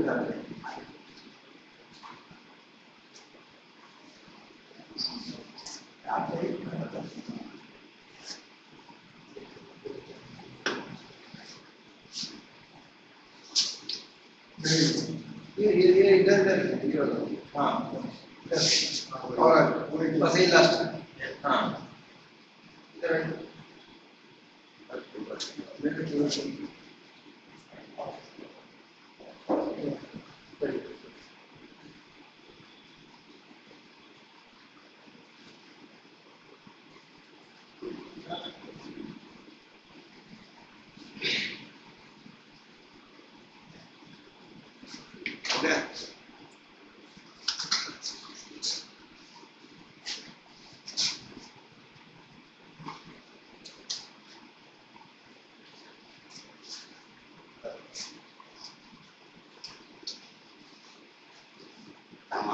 ये इधर हाँ और बस ये लास्ट हाँ इधर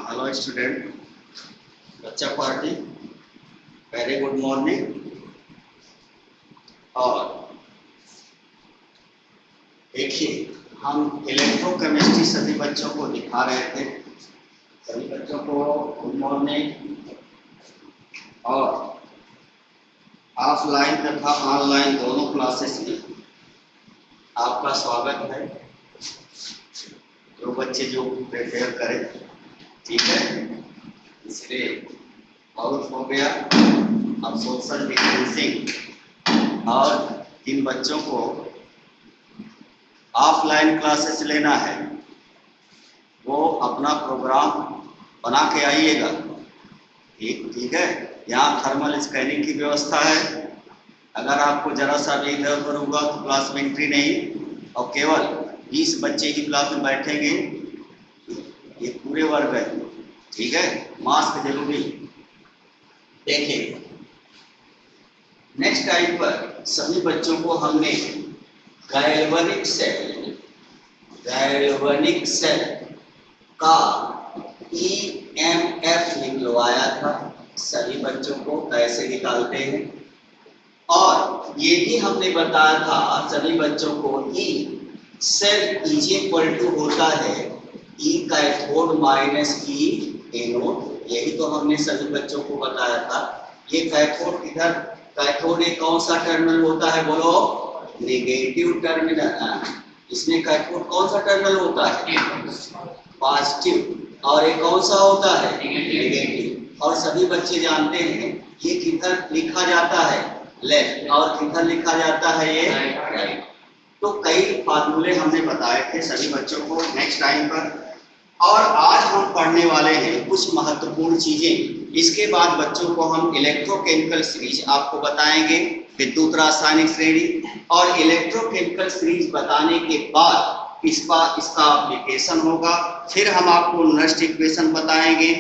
हेलो स्टूडेंट, बच्चा पार्टी, वेरी गुड मॉर्निंग। और देखिए, हम इलेक्ट्रोकेमिस्ट्री सभी बच्चों को दिखा रहे थे। सभी बच्चों को गुड मॉर्निंग। और ऑफलाइन तथा ऑनलाइन दोनों क्लासेस में आपका स्वागत है। जो बच्चे जो प्रिपेयर करें, ठीक है, इसलिए बहुत हो गया। अब सोशल डिस्टेंसिंग और जिन बच्चों को ऑफलाइन क्लासेस लेना है वो अपना प्रोग्राम बना के आइएगा। ठीक है। यहाँ थर्मल स्कैनिंग की व्यवस्था है। अगर आपको जरा सा भी इधर उधर होगा तो क्लास में एंट्री नहीं, और केवल 20 बच्चे ही क्लास में बैठेंगे। ये पूरे वर्ग है, ठीक है। मास्क जरूरी। देखिए, नेक्स्ट टाइम पर सभी बच्चों को हमने गैल्वेनिक सेल का EMF निकलवाया था। सभी बच्चों को कैसे निकालते हैं, और ये भी हमने बताया था सभी बच्चों को E cell is equal to होता है E cathode minus E anode. यही तो हमने सभी बच्चों को बताया था। ये कैथोड इधर, कैथोड एक कौन सा टर्मिनल होता है बोलो? Negative terminal. इसमें कैथोड कौन सा टर्मिनल होता है? पॉजिटिव। और ये कौन सा होता है? नेगेटिव। और सभी बच्चे जानते हैं ये किधर लिखा जाता है? लेफ्ट। और किधर लिखा जाता है? ये राइट। तो कई फार्मूले हमने बताए थे सभी बच्चों को नेक्स्ट टाइम पर। और आज हम पढ़ने वाले हैं कुछ महत्वपूर्ण चीजें। इसके बाद बच्चों को हम इलेक्ट्रोकेमिकल सीरीज आपको बताएंगे, विद्युत रासायनिक श्रेणी। और इलेक्ट्रोकेमिकल सीरीज बताने के बाद इसका एप्लीकेशन होगा। फिर हम आपको नष्ट इक्वेशन बताएंगे,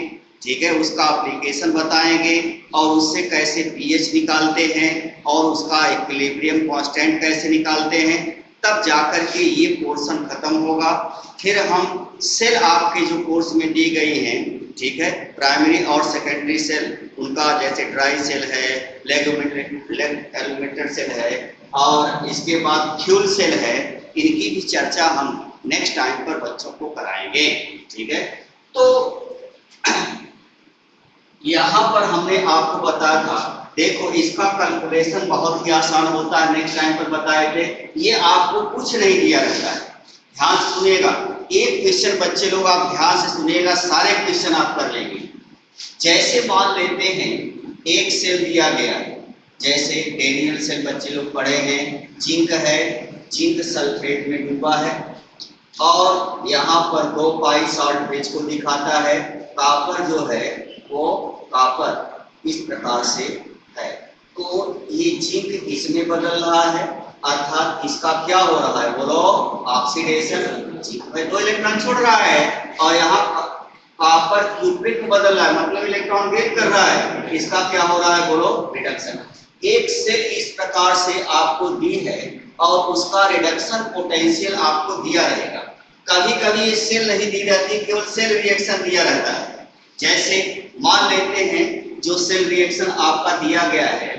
ठीक है, उसका एप्लीकेशन बताएंगे, और उससे कैसे पीएच निकालते हैं और उसका इक्विलिब्रियम कांस्टेंट कैसे निकालते हैं। तब जाकर के ये पोर्शन खत्म होगा। फिर हम सेल आपके जो कोर्स में दी गई हैं, ठीक है, प्राइमरी और सेकेंडरी सेल, उनका जैसे ड्राई सेल है, लेगोमेटर सेल है, और इसके बाद फ्यूल सेल है, इनकी भी चर्चा हम नेक्स्ट टाइम पर बच्चों को कराएंगे, ठीक है। तो यहाँ पर हमने आपको बताया था, देखो इसका कैलकुलेशन बहुत ही आसान होता है, नेक्स्ट टाइम पर बताए थे। ये आपको कुछ नहीं दिया रहता है, ध्यान से सुनिएगा। एक क्वेश्चन बच्चे लोग आप ध्यान से सुनिएगा, सारे क्वेश्चन आप कर लेंगे। जैसे मान लेते हैं एक सेल दिया गया, जैसे डेनियल सेल बच्चे लोग पढ़े हैं, जिंक है, जिंक सल्फेट में डूबा है, और यहाँ पर 2 पाई सॉल्ट ब्रिज को दिखाता है। कॉपर जो है वो कॉपर इस प्रकार से है। तो ये जिंक इसमें बदल रहा है, अर्थात इसका क्या हो रहा है बोलो? ऑक्सीडेशन। जिंक में 2 इलेक्ट्रॉन छोड़ रहा है, और यहाँ कॉपर क्यूप्रिक में बदल रहा है, मतलब इलेक्ट्रॉन गेन कर रहा है। इसका क्या हो रहा है बोलो? रिडक्शन। एक सेल इस प्रकार से आपको दी है और उसका रिडक्शन पोटेंशियल आपको दिया रहेगा। कभी कभी ये सेल नहीं दी रहती, केवल सेल रिएक्शन दिया रहता है। जैसे मान लेते हैं जो सेल रिएक्शन आपका दिया गया है,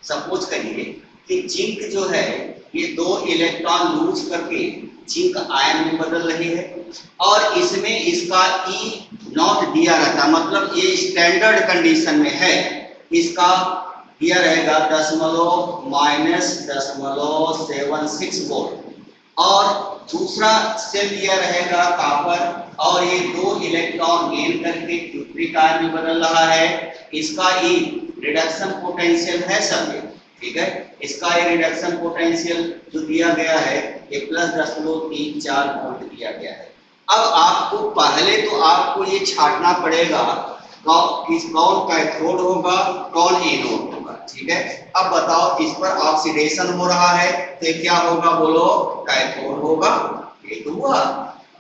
सपोज करिए कि जिंक जो है ये 2 इलेक्ट्रॉन लूज करके जिंक आयन में बदल रही है, और इसमें इसका ई नॉट दिया रहता, मतलब ये स्टैंडर्ड कंडीशन में है, इसका दिया रहेगा -0.76 वोल्ट, और दूसरा सेल दिया रहेगा कॉपर, और ये 2 इलेक्ट्रॉन गेन करके क्यूप्रिक आयन में बदल रहा है। इसका ई रिडक्शन पोटेंशियल है सर, ठीक है, इसका ये रिडक्शन पोटेंशियल जो दिया गया है ये +0.34 वोल्ट दिया गया है। अब आपको पहले तो आपको ये छांटना पड़ेगा कौन कैथोड होगा कौन एनोड होगा, ठीक है। अब बताओ इस पर ऑक्सीडेशन हो रहा है तो क्या होगा, बोलो कैथोड होगा, ये तो हुआ।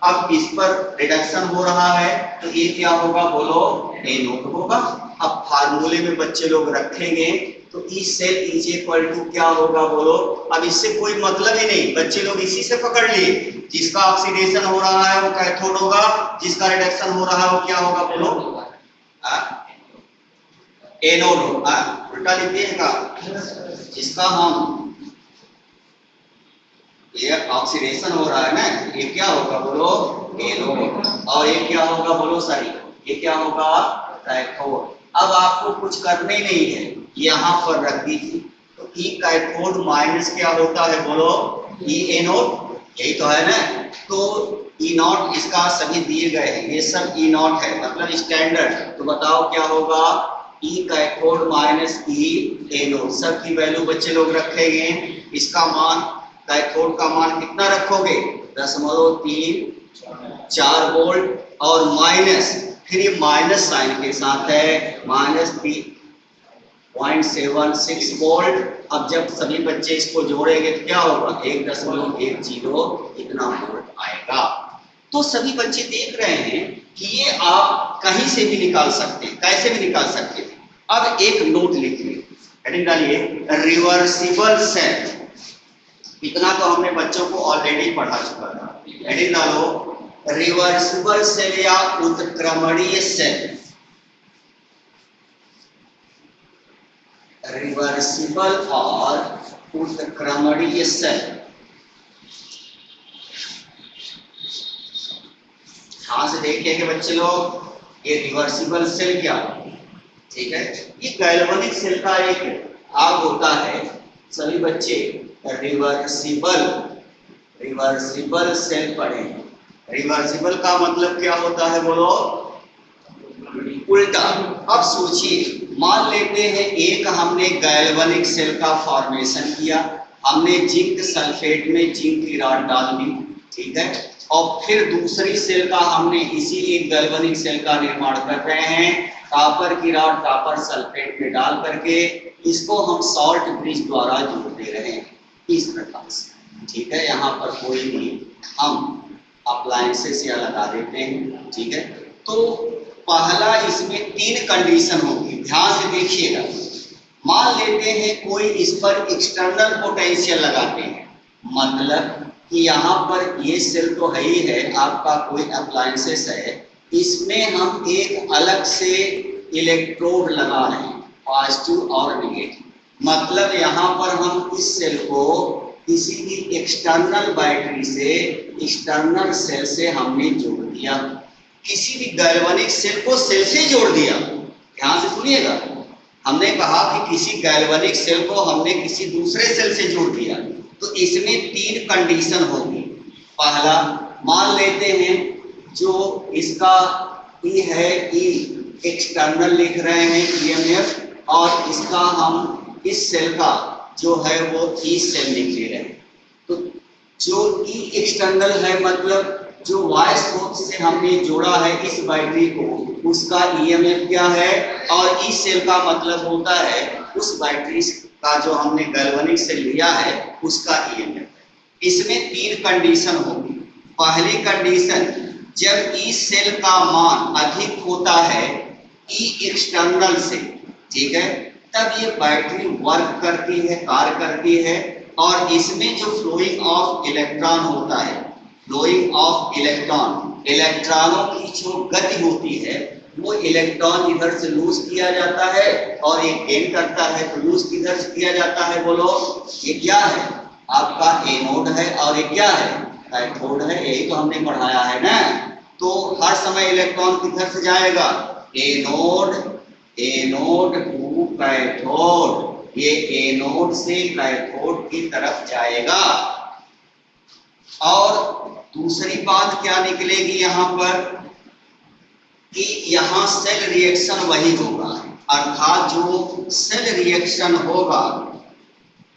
अब इस पर रिडक्शन हो रहा है तो ये क्या होगा, बोलो एनोड होगा। अब फार्मूले में बच्चे लोग रखेंगे तो E cell is equal to क्या होगा, बोलो। अब इससे कोई मतलब ही नहीं, बच्चे लोग इसी से पकड़ लिए, जिसका ऑक्सीडेशन हो रहा है वो कैथोड होगा, जिसका रिडक्शन हो रहा है वो क्या होगा, बोलो एनोड होगा। उल्टा लिख दिएगा, जिसका हम ये ऑक्सीडेशन हो रहा है ना, ये क्या होगा, बोलो एनोड, और ये क्या होगा, बोलो सॉरी ये क्या होगा, कैथोड। अब आपको कुछ करना ही नहीं है, यहाँ पर रख दीजिए। तो ई कैथोड माइनस क्या होता है, बोलो ई एनोड, यही तो है ना। तो ई नॉट इसका सभी दिए गए हैं, ये सब ई नॉट है मतलब स्टैंडर्ड। तो बताओ क्या होगा, ई कैथोड माइनस ई एनोड, सब की वैल्यू बच्चे लोग रखेंगे। इसका मान कैथोड का मान कितना रखोगे, 0.34 वोल्ट, और माइनस फिर ये माइनस साइन के साथ है -3.76 वोल्ट। अब जब सभी बच्चे इसको जोड़ेंगे तो क्या होगा, 1.10 इतना वोल्ट आएगा। तो सभी बच्चे देख रहे हैं कि ये आप कहीं से भी निकाल सकते हैं, कैसे भी निकाल सकते हैं। अब एक नोट लिखिए, हेडिंग डालिए रिवर्सिबल सेल। इतना तो हमने बच्चों को ऑलरेडी पढ़ा चुका था। हेडिंग डालो रिवर्सिबल सेल या उत्क्रमणीय सेल। रिवर्सिबल और उत्क्रमणीय सेल, ध्यान से देखिएगा बच्चे लोग, ये रिवर्सिबल सेल क्या है, ठीक है। ये गैल्वेनिक सेल का एक भाग होता है। सभी बच्चे रिवर्सिबल सेल पढ़े। रिवर्सिबल का मतलब क्या होता है, बोलो उल्टा। अब सोचिए, मान लेते हैं एक हमने गैल्वेनिक सेल का फॉर्मेशन किया, हमने जिंक सल्फेट में जिंक की रॉड डाल दी, ठीक है, और फिर दूसरी सेल का हमने इसी एक गैल्वेनिक सेल का निर्माण कर रहे हैं, कॉपर की रॉड कॉपर सल्फेट में डाल करके इसको हम सॉल्ट ब्रिज द्वारा जोड़ दे रहे हैं इस प्रकार से, ठीक है। यहाँ पर कोई भी हम अप्लायंसेस या लगा देते हैं, ठीक है। तो पहला इसमें 3 कंडीशन होगी, ध्यान से देखिएगा। मान लेते हैं कोई इस पर एक्सटर्नल पोटेंशियल लगाते हैं, मतलब कि यहाँ पर ये सेल तो है ही है, आपका कोई अप्लायंसेस है, इसमें हम एक अलग से इलेक्ट्रोड लगा रहे हैं, पॉजिटिव और नेगेटिव। मतलब यहाँ पर हम इस सेल को किसी भी एक्सटर्नल बैटरी से एक्सटर्नल सेल से हमने जोड़ दिया, किसी भी गैल्वेनिक सेल को सेल से जोड़ दिया। ध्यान से सुनिएगा, हमने कहा कि किसी गैल्वेनिक सेल को हमने किसी दूसरे सेल से जोड़ दिया, तो इसमें 3 कंडीशन होगी। पहला, मान लेते हैं जो इसका ई है, ई एक्सटर्नल लिख रहे हैं ईएमएफ, और इसका हम इस सेल का जो है वो ई सेल लिख ले रहे हैं। तो जो ई एक्सटर्नल है मतलब जो वाई स्रोत से हमने जोड़ा है इस बैटरी को, उसका ईएमएफ क्या है, और इस सेल का मतलब होता है उस बैटरी का जो हमने गैल्वेनिक से लिया है उसका ईएमएफ। इसमें 3 कंडीशन होगी। पहली कंडीशन, जब ई सेल का मान अधिक होता है ई एक्सटर्नल से, ठीक है, तब ये बैटरी वर्क करती है, कार्य करती है, और इसमें जो फ्लोइंग ऑफ इलेक्ट्रॉन होता है, फ्लोइंग ऑफ इलेक्ट्रॉन, इलेक्ट्रॉनों की जो गति होती है वो इलेक्ट्रॉन इधर से लूज किया जाता है और ये गेन करता है, तो लूज किधर से किया जाता है, बोलो ये क्या है, आपका एनोड है, और ये क्या है, कैथोड है, यही तो हमने पढ़ाया है ना। तो हर समय इलेक्ट्रॉन किधर से जाएगा, एनोड टू कैथोड, ये एनोड से कैथोड की तरफ जाएगा। और दूसरी बात क्या निकलेगी यहाँ पर कि यहाँ सेल रिएक्शन वही होगा, अर्थात जो सेल रिएक्शन होगा,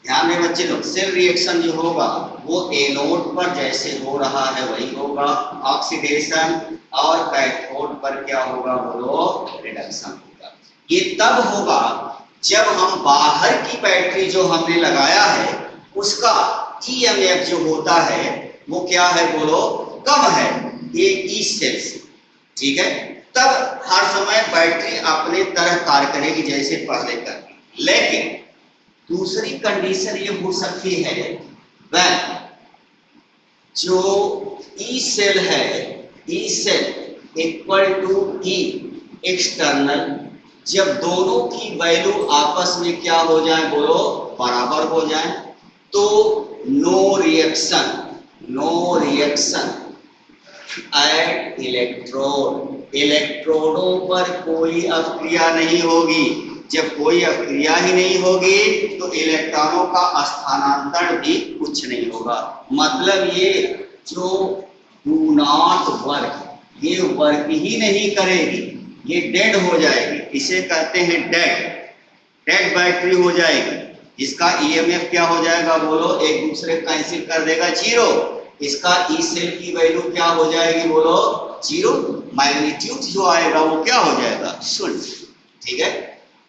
ध्यान में बच्चे लोग, सेल रिएक्शन जो होगा वो एनोड पर जैसे हो रहा है वही होगा ऑक्सीडेशन, और कैथोड पर क्या होगा बोलो, रिडक्शन होगा। ये तब होगा जब हम बाहर की बैटरी जो हमने लगाया है उसका ईएमएफ जो होता है वो क्या है बोलो, कम है, ये ई सेल से, ठीक है। तब हर समय बैटरी अपने तरह कार्य करेगी जैसे पहले करती। लेकिन दूसरी कंडीशन ये हो सकती है वह जो ई सेल है, E cell equal to E external, जब दोनों की वैल्यू आपस में क्या हो जाए बोलो, बराबर हो जाए, तो नो रिएक्शन एट इलेक्ट्रोड, इलेक्ट्रोडों पर कोई अभिक्रिया नहीं होगी। जब कोई अभिक्रिया ही नहीं होगी तो इलेक्ट्रॉनों का स्थानांतरण भी कुछ नहीं होगा। मतलब ये जो डू नॉट वर्क, ये वर्क ही नहीं करेगी, ये डेड हो जाएगी, इसे कहते हैं डेड बैटरी हो जाएगी। इसका ईएमएफ क्या हो जाएगा बोलो, एक दूसरे कैंसिल कर देगा, जीरो। इसका ई सेल की वैल्यू क्या हो जाएगी बोलो, जीरो। मैग्नीट्यूड जो आएगा वो क्या हो जाएगा, शून्य, ठीक है।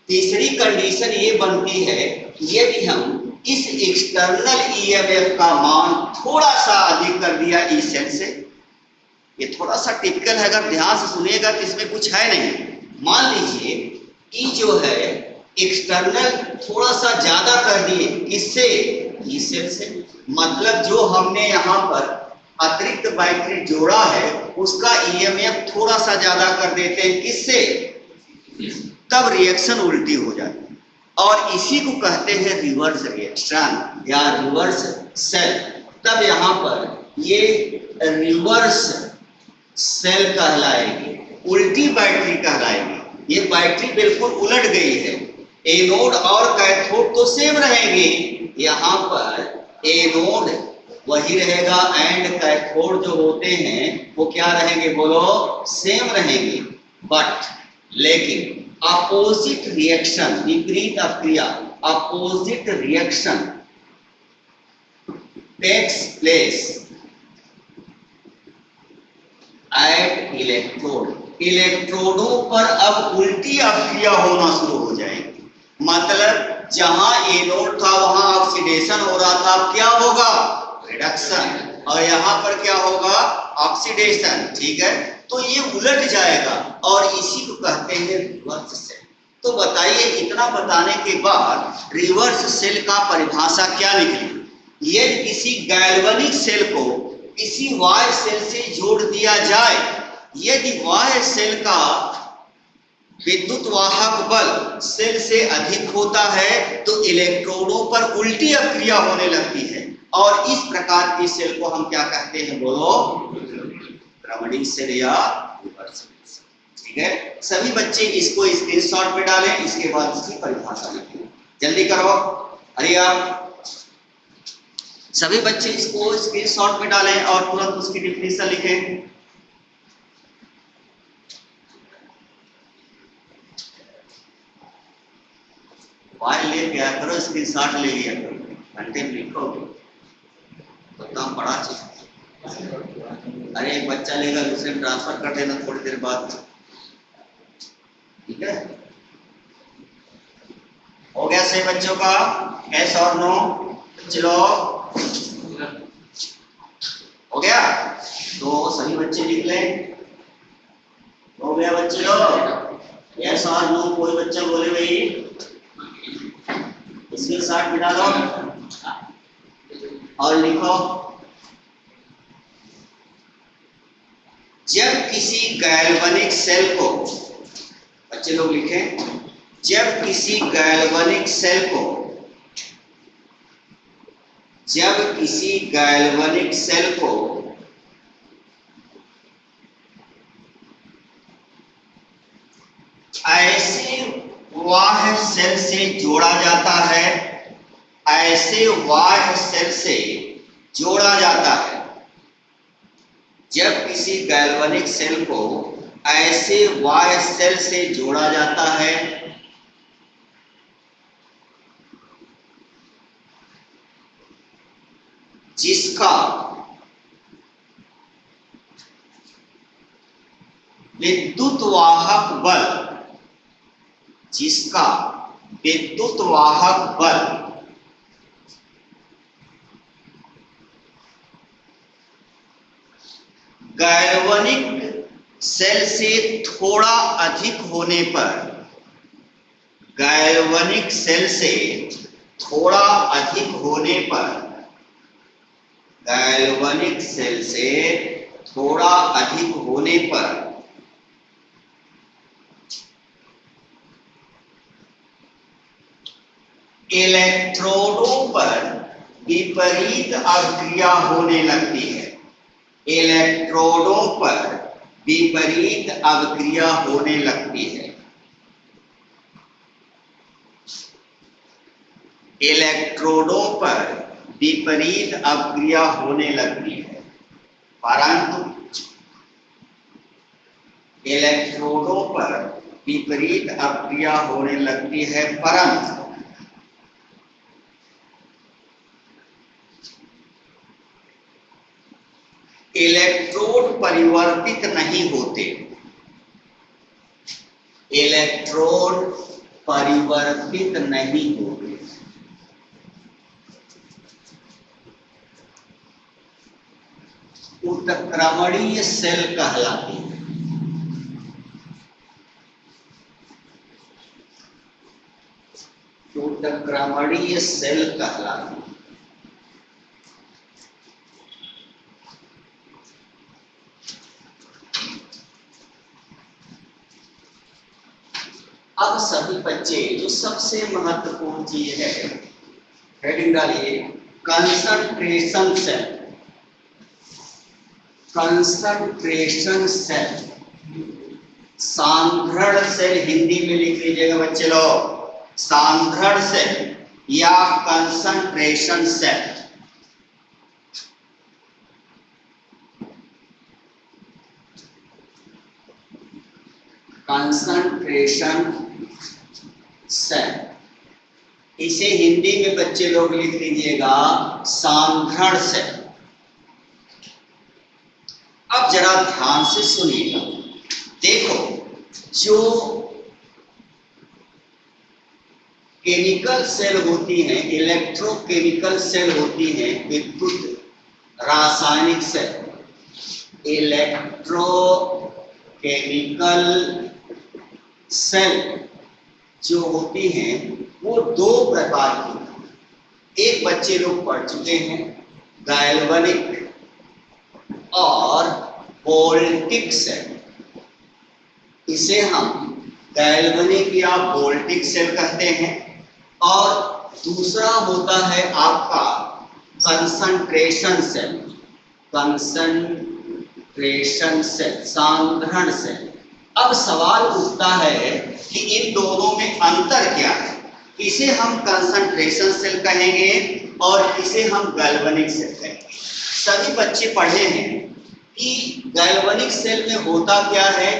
तीसरी कंडीशन ये बनती है यदि हम इस एक्सटर्नल ईएमएफ का मान थोड़ा सा अधिक कर दिया ई सेल से, ये थोड़ा सा टिपिकल है, अगर ध्यान से सुनिएगा तो इसमें कुछ है नहीं। मान लीजिए ई जो है एक्सटर्नल थोड़ा सा ज्यादा कर दिए, किससे, ई सेल से, मतलब जो हमने यहाँ पर अतिरिक्त बैटरी जोड़ा है उसका ईएमएफ थोड़ा सा ज्यादा कर देते हैं, किससे, तब रिएक्शन उल्टी हो जाती है। और इसी को कहते हैं रिवर्स रिएक्शन या रिवर्स सेल। तब यहाँ पर ये रिवर्स सेल कहलाएगी, उल्टी बैटरी कहलाएगी। ये बैटरी बिल्कुल उलट गई है, एनोड और कैथोड तो सेम रहेंगे, यहाँ पर एनोड वही रहेगा एंड कैथोड जो होते हैं वो क्या रहेंगे बोलो, सेम रहेंगे। बट लेकिन अपोजिट रिएक्शन, विपरीत अभिक्रिया, opposite reaction takes place at electrode, इलेक्ट्रोडों पर अब उल्टी अभिक्रिया होना शुरू हो जाएगी। मतलब जहां एनोड था वहां ऑक्सीडेशन हो रहा था, अब क्या होगा, रिडक्शन, और यहां पर क्या होगा, ऑक्सीडेशन, ठीक है। तो ये उलट जाएगा और इसी को कहते हैं रिवर्स सेल। तो बताइए, इतना बताने के बाद रिवर्स सेल का परिभाषा क्या निकली। यदि किसी गैल्वेनिक सेल को किसी वाय सेल से जोड़ दिया जाए, यदि वाय सेल का विद्युत वाहक बल सेल से अधिक होता है तो इलेक्ट्रोडों पर उल्टी अभिक्रिया होने लगती है, और इस प्रकार की सेल को हम क्या कहते हैं बोलो, भ्रमणी सेल या रिवर्स सेल, ठीक है। सभी बच्चे इसको स्क्रीनशॉट पे डालें, इसके बाद इसकी परिभाषा लिखें, जल्दी करो, अरे आप सभी बच्चे इसको स्क्रीनशॉट पे डालें और तुरंत उसकी डिफिनीशन लिखें। मोबाइल ले गया करो, स्क्रीनशॉट ले लिया करो, घंटे में लिखोगे तो काम पड़ा चाहिए। अरे एक बच्चा लेगा दूसरे ट्रांसफर कर देना थोड़ी देर बाद, ठीक है। हो गया सही बच्चों का, यस और नो, चलो हो गया। तो सभी बच्चे लिख लें, हो गया बच्चे लोग, यस और नो, कोई बच्चा बोले भाई, इसके साथ मिटा दो और लिखो, जब किसी गैल्वेनिक सेल को, बच्चे लोग लिखें, जब किसी गैल्वेनिक सेल को जब किसी गैल्वेनिक सेल को ऐसे बाह्य सेल से जोड़ा जाता है, ऐसे बाह्य सेल से जोड़ा जाता है, जब किसी गैल्वेनिक सेल को ऐसे बाह्य सेल से जोड़ा जाता है जिसका विद्युत वाहक बल, जिसका विद्युत वाहक बल गैल्वेनिक सेल से थोड़ा अधिक होने पर, गैल्वेनिक सेल से थोड़ा अधिक होने पर, गैल्वेनिक सेल से थोड़ा अधिक होने पर इलेक्ट्रोडों पर विपरीत अभिक्रिया होने लगती है, इलेक्ट्रोडों पर विपरीत अभिक्रिया होने लगती है, इलेक्ट्रोडों पर विपरीत अभिक्रिया होने लगती है, परंतु इलेक्ट्रोडों पर विपरीत अभिक्रिया होने लगती है, परंतु इलेक्ट्रोड परिवर्तित नहीं होते, इलेक्ट्रोड परिवर्तित नहीं होते। उत्क्रमणीय सेल कहलाती है, उत्क्रमणीय सेल कहलाती है। अब सभी बच्चे जो सबसे महत्वपूर्ण चीज है, हेडिंग डालिए कंसंट्रेशन सेल, कंसंट्रेशन सेल, सांद्रण सेल हिंदी में लिख लीजिएगा बच्चे लोग, सांद्रण सेल या कंसंट्रेशन सेल। कंसंट्रेशन सेल, इसे हिंदी में बच्चे लोग लिख लीजिएगा सांद्रण सेल। अब जरा ध्यान से सुनिएगा, देखो जो केमिकल सेल होती हैं, इलेक्ट्रोकेमिकल सेल होती हैं, विद्युत रासायनिक सेल, इलेक्ट्रो केमिकल सेल जो होती हैं वो दो प्रकार की, एक बच्चे लोग पढ़ चुके हैं गैल्वेनिक और वोल्टिक सेल, इसे हम गैल्वेनिक या वोल्टिक सेल कहते हैं। और दूसरा होता है आपका कंसंट्रेशन सेल, कंसंट्रेशन सेल, सांद्रण सेल। अब सवाल उठता है कि इन दोनों में अंतर क्या है, इसे हम कंसंट्रेशन सेल कहेंगे और इसे हम गैल्वेनिक सेल कहेंगे। सभी बच्चे पढ़े हैं कि गैल्वेनिक सेल में होता क्या है,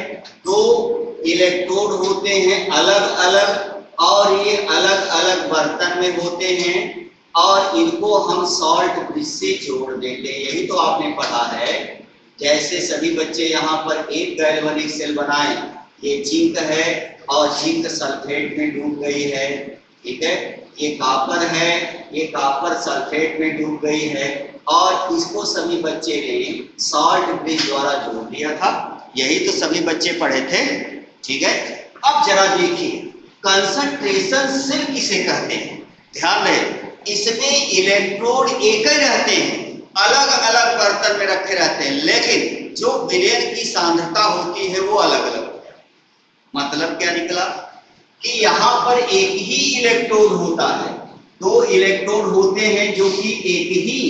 दो इलेक्ट्रोड होते हैं अलग अलग, और ये अलग अलग बर्तन में होते हैं और इनको हम सॉल्ट ब्रिज से जोड़ देते हैं। यही तो आपने पढ़ा है। जैसे सभी बच्चे यहाँ पर एक गैल्वेनिक सेल बनाए, ये जिंक है और जिंक सल्फेट में डूब गई है, ठीक है, ये कॉपर है, ये कॉपर सल्फेट में डूब गई है, और इसको सभी बच्चे ने सॉल्ट ब्रिज द्वारा जोड़ दिया था। यही तो सभी बच्चे पढ़े थे, ठीक है। अब जरा देखिए कंसंट्रेशन सेल किसे कहते हैं, ध्यान रहे, इसमें इलेक्ट्रोड एक ही रहते हैं, अलग अलग बर्तन में रखे रहते हैं, लेकिन जो विलयन की सांद्रता होती है वो अलग अलग होती है। मतलब क्या निकला कि यहाँ पर एक ही इलेक्ट्रोड होता है, दो इलेक्ट्रोड होते हैं जो कि एक ही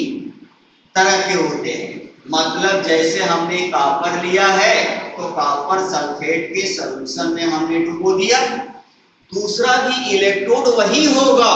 तरह के होते हैं। मतलब जैसे हमने कॉपर लिया है तो कॉपर सल्फेट के सॉल्यूशन में हमने डुबो दिया, दूसरा भी इलेक्ट्रोड वही होगा,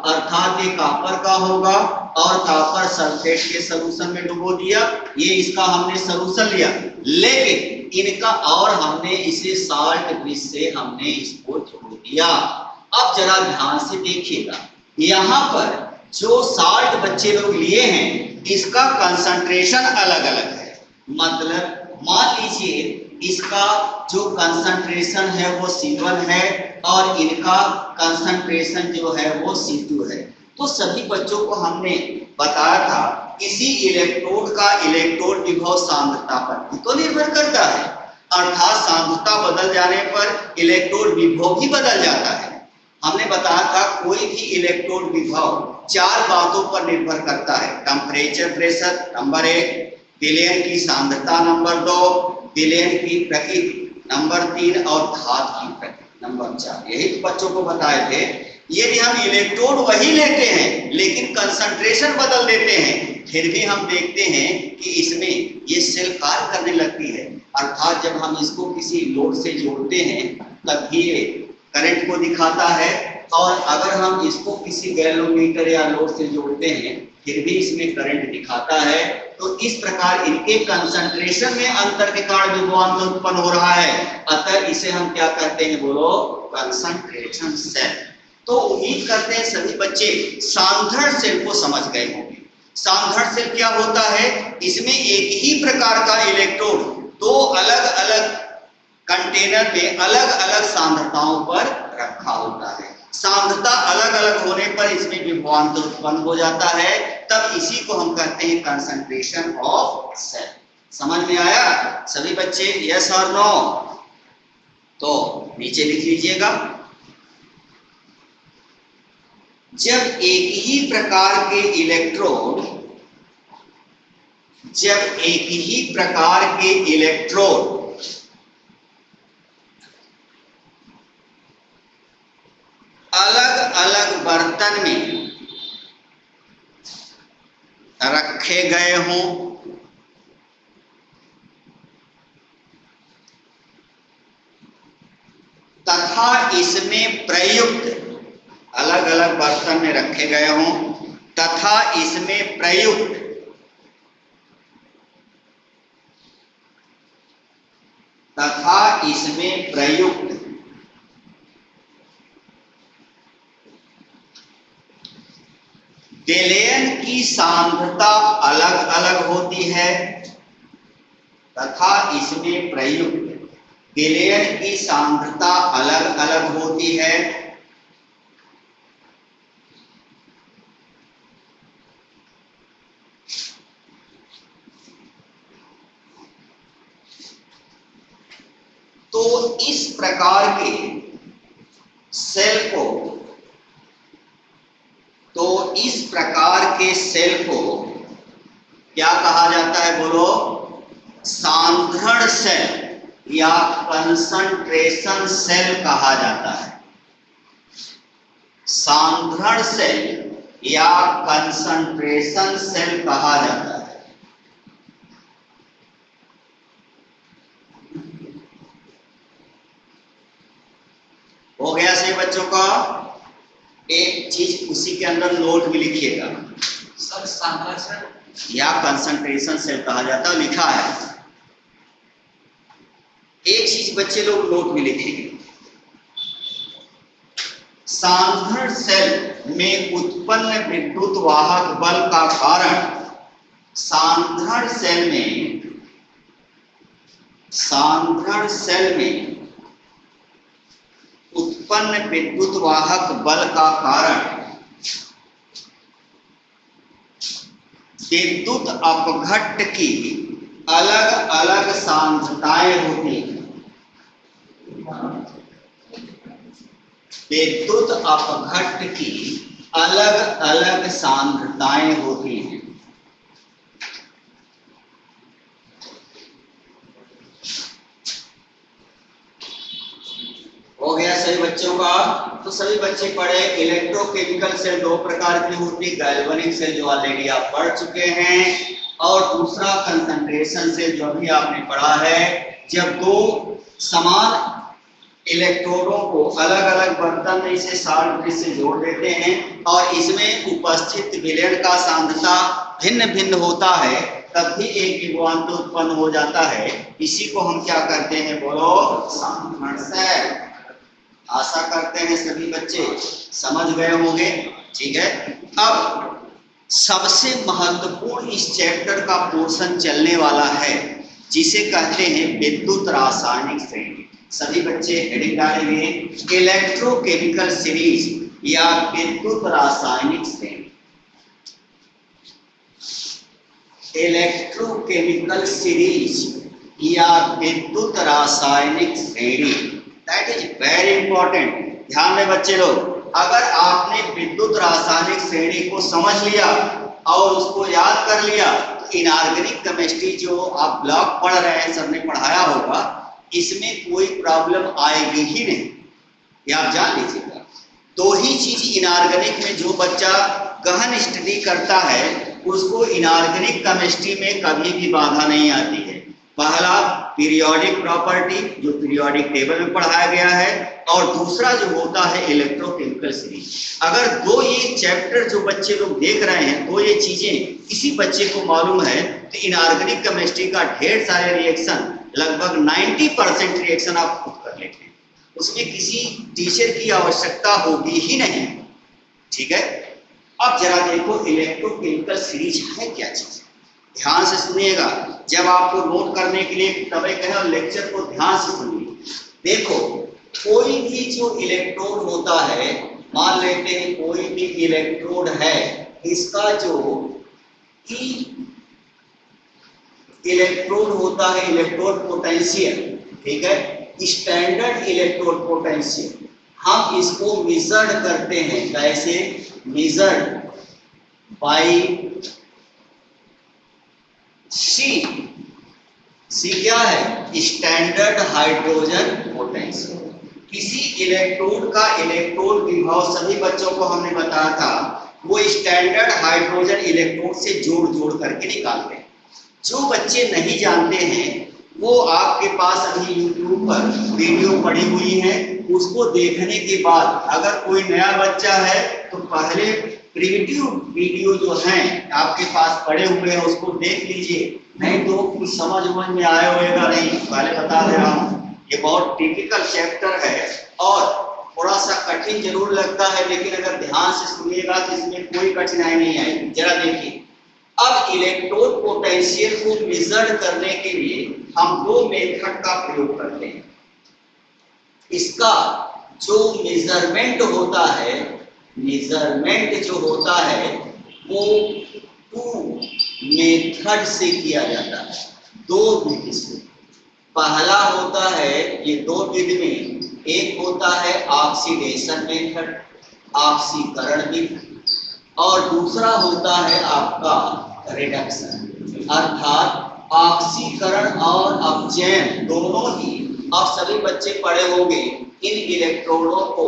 अर्थात ये कॉपर का होगा और कॉपर सल्फेट के सॉल्यूशन में डुबो दिया, ये इसका हमने सॉल्यूशन लिया, लेकिन इनका और हमने इसे साल्ट ब्रिज से हमने इसको जोड़ दिया। अब जरा ध्यान से देखिएगा, यहाँ पर जो साल्ट बच्चे लोग लिए हैं इसका कंसंट्रेशन अलग अलग है। मतलब मान लीजिए इसका जो कंसंट्रेशन है वो C1 है और इनका कंसंट्रेशन जो है वो C2 है। तो सभी बच्चों को हमने बताया था किसी इलेक्ट्रोड का इलेक्ट्रोड विभव सांद्रता पर तो निर्भर करता है, अर्थात सांद्रता बदल जाने पर इलेक्ट्रोड विभव भी बदल जाता है। हमने बताया था कोई भी इलेक्ट्रोड विभव चार बातों पर निर्भर करता है, टेम्परेचर प्रेशर नंबर 1, विलयन की सांद्रता नंबर 2, विलयन की प्रकृति नंबर 3 और धातु की प्रकृति नंबर 4। यही तो बच्चों को बताए थे। यदि हम इलेक्ट्रोड वही लेते हैं लेकिन कंसंट्रेशन बदल देते हैं, फिर भी हम देखते हैं कि इसमें ये सेल कार्य करने लगती है, अर्थात जब हम इसको किसी लोड से जोड़ते हैं तब ये करंट को दिखाता है, और अगर हम इसको किसी गैल्वेनोमीटर या लोड से जोड़ते हैं फिर भी इसमें करंट दिखाता है। तो इस प्रकार इनके कंसंट्रेशन में अंतर के कारण विभवांतर उत्पन्न हो रहा है, अतः इसे हम क्या कहते हैं बोलो, कंसंट्रेशन सेल। तो उम्मीद करते हैं सभी बच्चे सांद्रण सेल को समझ गए होंगे। सांद्रण सेल क्या होता है, इसमें एक ही प्रकार का इलेक्ट्रोड दो अलग अलग कंटेनर में अलग अलग सांद्रताओं पर रखा होता है। सांद्रता अलग अलग होने पर इसमें विभवांतर उत्पन्न हो जाता है, तब इसी को हम कहते हैं कंसंट्रेशन ऑफ सेल। समझ में आया सभी बच्चे, यस और नो? तो नीचे लिख लीजिएगा, जब एक ही प्रकार के इलेक्ट्रोड अलग अलग बर्तन में रखे गए हों तथा इसमें प्रयुक्त अलग अलग बर्तन में रखे गए हों तथा इसमें प्रयुक्त विलयन की सांद्रता अलग अलग होती है तथा इसमें प्रयुक्त विलयन की सांद्रता अलग अलग होती है। तो इस प्रकार के सेल को क्या कहा जाता है बोलो, सांद्रण सेल या कंसंट्रेशन सेल कहा जाता है। सांद्रण सेल या कंसंट्रेशन सेल कहा जाता है। हो गया सही बच्चों का? एक चीज उसी के अंदर नोट में लिखिएगा, सर सांद्रण सेल या कंसंट्रेशन सेल कहा जाता है, लिखा है। एक चीज बच्चे लोग नोट में लिखेंगे, सांद्रण सेल में उत्पन्न विद्युत वाहक बल का कारण सांद्रण सेल में उत्पन्न विद्युत वाहक बल का कारण विद्युत अपघट्ट की अलग अलग सांद्रताएं होती हैं। विद्युत अपघट्ट की अलग अलग सांद्रताएं होती हैं। हो गया सभी बच्चों का? तो सभी बच्चे पढ़े इलेक्ट्रोकेमिकल सेल दो प्रकार की होती है, गैल्वेनिक सेल जो ऑलरेडी आप पढ़ चुके हैं, और दूसरा कंसंट्रेशन सेल जो अभी आपने पढ़ा है। जब दो समान इलेक्ट्रोडों को अलग अलग बर्तन में इसे शॉर्ट ब्रिज से जोड़ देते हैं और इसमें उपस्थित विलयन का सांद्रता भिन्न भिन्न होता है, तब भी एक विभवांतर उत्पन्न हो जाता है। इसी को हम क्या करते हैं बोलो? संक्रमण सेल। आशा करते हैं सभी बच्चे समझ गए होंगे। ठीक है, अब सबसे महत्वपूर्ण इस चैप्टर का पोर्शन चलने वाला है जिसे कहते हैं विद्युत रासायनिक श्रेणी। सभी बच्चे हेडिंग डालेंगे इलेक्ट्रोकेमिकल सीरीज या विद्युत रासायनिक श्रेणी। इलेक्ट्रोकेमिकल सीरीज या विद्युत रासायनिक श्रेणी, दैट इज वेरी इंपॉर्टेंट। ध्यान में बच्चे लोग, अगर आपने विद्युत रासायनिक श्रेणी को समझ लिया और उसको याद कर लिया तो इनऑर्गेनिक केमिस्ट्री जो आप ब्लॉक पढ़ रहे हैं, सबने पढ़ाया होगा, इसमें कोई प्रॉब्लम आएगी ही नहीं। ये आप जान लीजिएगा। दो ही चीज इनऑर्गेनिक में जो बच्चा गहन स्टडी करता है उसको इनऑर्गेनिक केमिस्ट्री में कभी भी बाधा नहीं आती है। पहला पीरियोडिक प्रॉपर्टी जो पीरियोडिक टेबल में पढ़ाया गया है, और दूसरा जो होता है इलेक्ट्रोकेमिकल सीरीज। अगर दो ये चैप्टर जो बच्चे लोग देख रहे हैं, दो ये चीजें किसी बच्चे को मालूम है तो इनऑर्गेनिक केमिस्ट्री का ढेर सारे रिएक्शन, लगभग 90% रिएक्शन आप खुद कर लेते हैं। उसमें किसी टीचर की आवश्यकता होगी ही नहीं। ठीक है, अब जरा देखो इलेक्ट्रोकेमिकल सीरीज है क्या चीज। ध्यान से सुनिएगा, जब आपको नोट करने के लिए तभी कहें और लेक्चर को ध्यान से सुनिए। देखो, कोई भी जो इलेक्ट्रोड होता है, मान लेते हैं कोई भी इलेक्ट्रोड है, इसका जो इलेक्ट्रोड होता है इलेक्ट्रोड पोटेंशियल, ठीक है, स्टैंडर्ड इलेक्ट्रोड पोटेंशियल, हम इसको मेजर्ड करते हैं। कैसे? मेजर्ड बाय सी क्या है? Standard hydrogen potential. किसी इलेक्ट्रोड का इलेक्ट्रोड विभव सभी बच्चों को हमने बताया था, वो स्टैंडर्ड हाइड्रोजन इलेक्ट्रोड से जोड़ जोड़ करके निकालते हैं। जो बच्चे नहीं जानते हैं वो आपके पास अभी YouTube पर वीडियो पड़ी हुई है, उसको देखने के बाद अगर कोई नया बच्चा है तो पहले प्रिमिटिव वीडियो जो हैं आपके पास पड़े हुए हैं उसको देख लीजिए, नहीं तो कुछ समझ में आया होगा नहीं। पहले बता दे रहा हूँ, ये बहुत टिपिकल चैप्टर है और थोड़ा सा कठिन जरूर लगता है, लेकिन अगर ध्यान से सुनिएगा तो इसमें कोई कठिनाई नहीं आएगी। जरा देखिए, अब इलेक्ट्रोड पोटेंशियल को मेजर करने के लिए हम दो मेथड का प्रयोग करते हैं। इसका जो मेजरमेंट होता है, मेजरमेंट जो होता है वो टू मेथड से किया जाता है, दो विधि से। पहला होता है, ये दो विधि में एक होता है ऑक्सीडेशन मेथड, ऑक्सीकरण विधि, और दूसरा होता है आपका रिडक्शन, अर्थात ऑक्सीकरण और अपचयन दोनों ही। अब सभी बच्चे पढ़े होंगे, इन इलेक्ट्रोडों को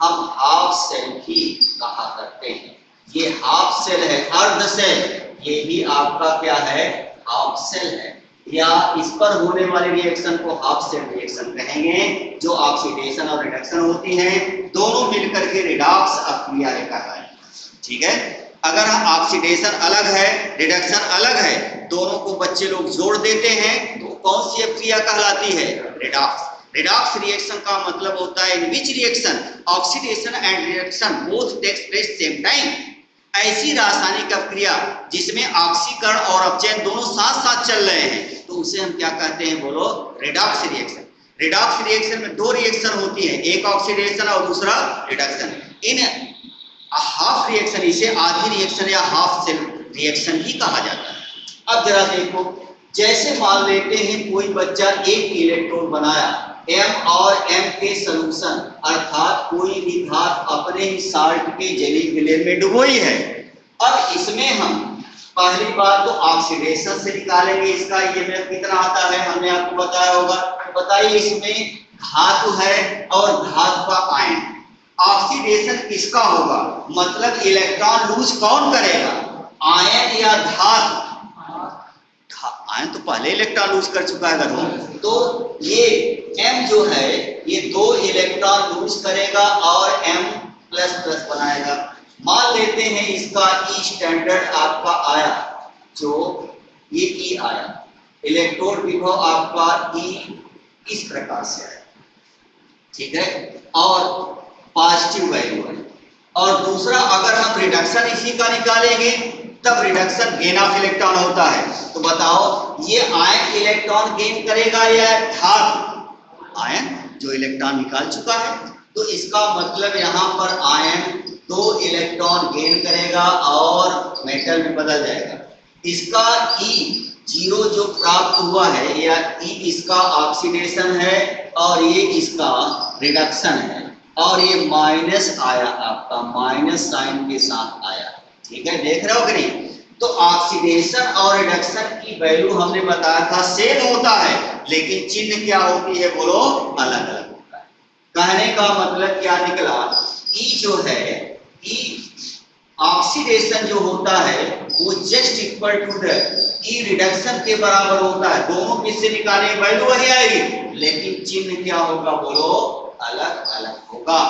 हम हाफ सेल भी कहा करते हैं। ये हाफ सेल है, अर्ध सेल, ये भी आपका क्या है? हाफ सेल है, या इस पर होने वाले रिएक्शन को हाफ सेल रिएक्शन कहेंगे, जो ऑक्सीडेशन और रिडक्शन होती है, दोनों मिलकर के रिडॉक्स अभिक्रिया कहलाएगी। ठीक है, अगर हम ऑक्सीडेशन अलग है, रिडक्शन अलग है, दोनों को बच्चे लोग जोड़ देते हैं तो कौन सी अभिक्रिया कहलाती है? रिडॉक्स। रिडॉक्स रिएक्शन का मतलब होता है in which reaction oxidation and reduction both takes place same time. ऐसी रासायनिक अभिक्रिया जिसमें ऑक्सीकरण और अपचयन दोनों साथ साथ चल रहे हैं, तो उसे हम क्या कहते हैं बोलो? Redox reaction. रिडॉक्स रिएक्शन में दो रिएक्शन होती है, एक ऑक्सीडेशन और दूसरा रिडक्शन। इन हाफ रिएक्शन, इसे आधी रिएक्शन या हाफ सेल रिएक्शन भी कहा जाता है। अब जरा देखो, जैसे मान लेते हैं कोई बच्चा एक इलेक्ट्रोड बनाया, M और M के सॉल्यूशन, अर्थात कोई भी धात अपने ही साल्ट के जली विलयन में डुबोई है। अब इसमें हम पहली बात तो ऑक्सीडेशन से निकालेंगे, इसका ईएमएफ कितना आता है हमने आपको बताया होगा। बताइए इसमें धातु है और धातु का आयन, ऑक्सीडेशन किसका होगा, मतलब इलेक्ट्रॉन लूज कौन करेगा, आयन या धातु। आयन तो पहले इलेक्ट्रॉन लूज कर चुका है घरों, तो ये M जो है ये 2 इलेक्ट्रॉन लूज करेगा और M++ बनाएगा। मान लेते हैं इसका E स्टैंडर्ड आपका आया, जो ये E आया, इलेक्ट्रोड विभव आपका E इस प्रकार से आया, ठीक है, और पॉजिटिव वैल्यू है। और दूसरा अगर हम रिडक्शन इसी का निकालेंगे तब रिडक्शन गेन ऑफ इलेक्ट्रॉन होता है। तो बताओ ये आयन इलेक्ट्रॉन गेन करेगा या धातु, आयन जो इलेक्ट्रॉन निकाल चुका है, तो इसका मतलब यहाँ पर आयन 2 इलेक्ट्रॉन गेन करेगा और मेटल में बदल जाएगा। इसका E0 जो प्राप्त हुआ है या E इसका ऑक्सीडेशन है और ये इसका रिडक्शन है, और ये माइनस आया आपका, माइनस साइन के साथ आया, ठीक है, देख रहे हो कि नहीं। तो ऑक्सीडेशन और रिडक्शन की वैल्यू हमने बताया था सेम होता है, लेकिन चिन्ह क्या होती है बोलो, अलग अलग होता है। कहने का मतलब क्या निकला, E जो है, E ऑक्सीडेशन जो होता है वो just equal to the E reduction के बराबर होता है। दोनों किससे निकाले वैल्यू वही आएगी, लेकिन चिन्ह क्या होगा बोलो, अलग अलग होगा।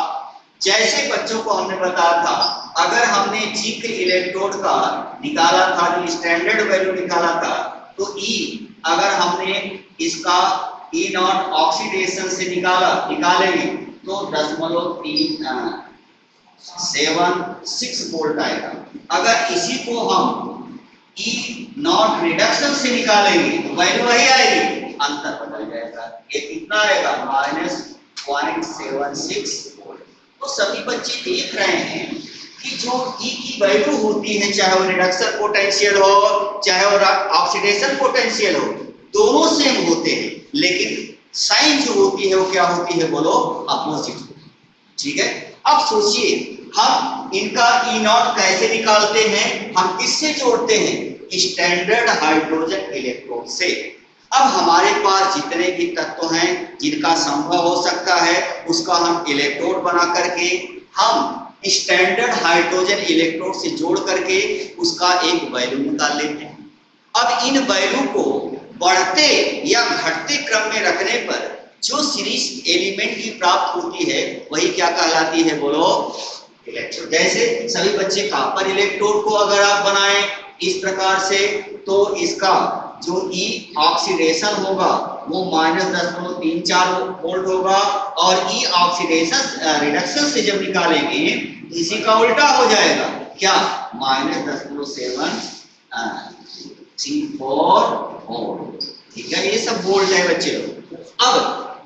जैसे बच्चों को हमने बताया था, अगर हमने G के इलेक्ट्रोड का निकाला था, जो स्टैंडर्ड वैल्यू निकाला था, तो E अगर हमने इसका E0 ऑक्सीडेशन से निकालेंगे तो 0.376 वोल्ट आएगा। अगर इसी को हम E0 रिडक्शन से निकालेंगे तो वैल्यू वही आएगी, अंतर बदल जाएगा। ये कितना आएगा, -0.76 वोल्ट। तो सभी बच्चे देख रहे हैं कि जो E की वैल्यू होती है, चाहे वो रिडक्शन पोटेंशियल हो चाहे वो ऑक्सीडेशन पोटेंशियल हो, दोनों सेम होते हैं, लेकिन साइन जो होती है वो क्या होती है बोलो, अपोजिट होती है, ठीक है। अब सोचिए हम इनका E0 कैसे निकालते हैं, हम किससे जोड़ते हैं, स्टैंडर्ड हाइड्रोजन इलेक्ट्रोड से। अब हमारे पास जितने भी तत्व हैं जिनका संभव हो सकता है, उसका हम इलेक्ट्रोड बना करके हम स्टैंडर्ड हाइड्रोजन इलेक्ट्रोड से जोड़ करके उसका एक वैल्यू निकाल लेते हैं। अब इन वैल्यू को बढ़ते या घटते क्रम में रखने पर जो सीरीज एलिमेंट की प्राप्त होती है वही क्या कहलाती है बोलो, इलेक्ट्रोड। जैसे सभी बच्चे कॉपर इलेक्ट्रोड को अगर आप बनाएं इस प्रकार से, तो इसका जो E ऑक्सीडेशन होगा वो -10.34 वोल्ट होगा, और E ऑक्सीडेशन रिडक्शन से जब निकालेंगे इसी का उल्टा हो जाएगा, क्या, -10.734 वोल्ट, ठीक है। ये सब वोल्ट है बच्चे लोग। अब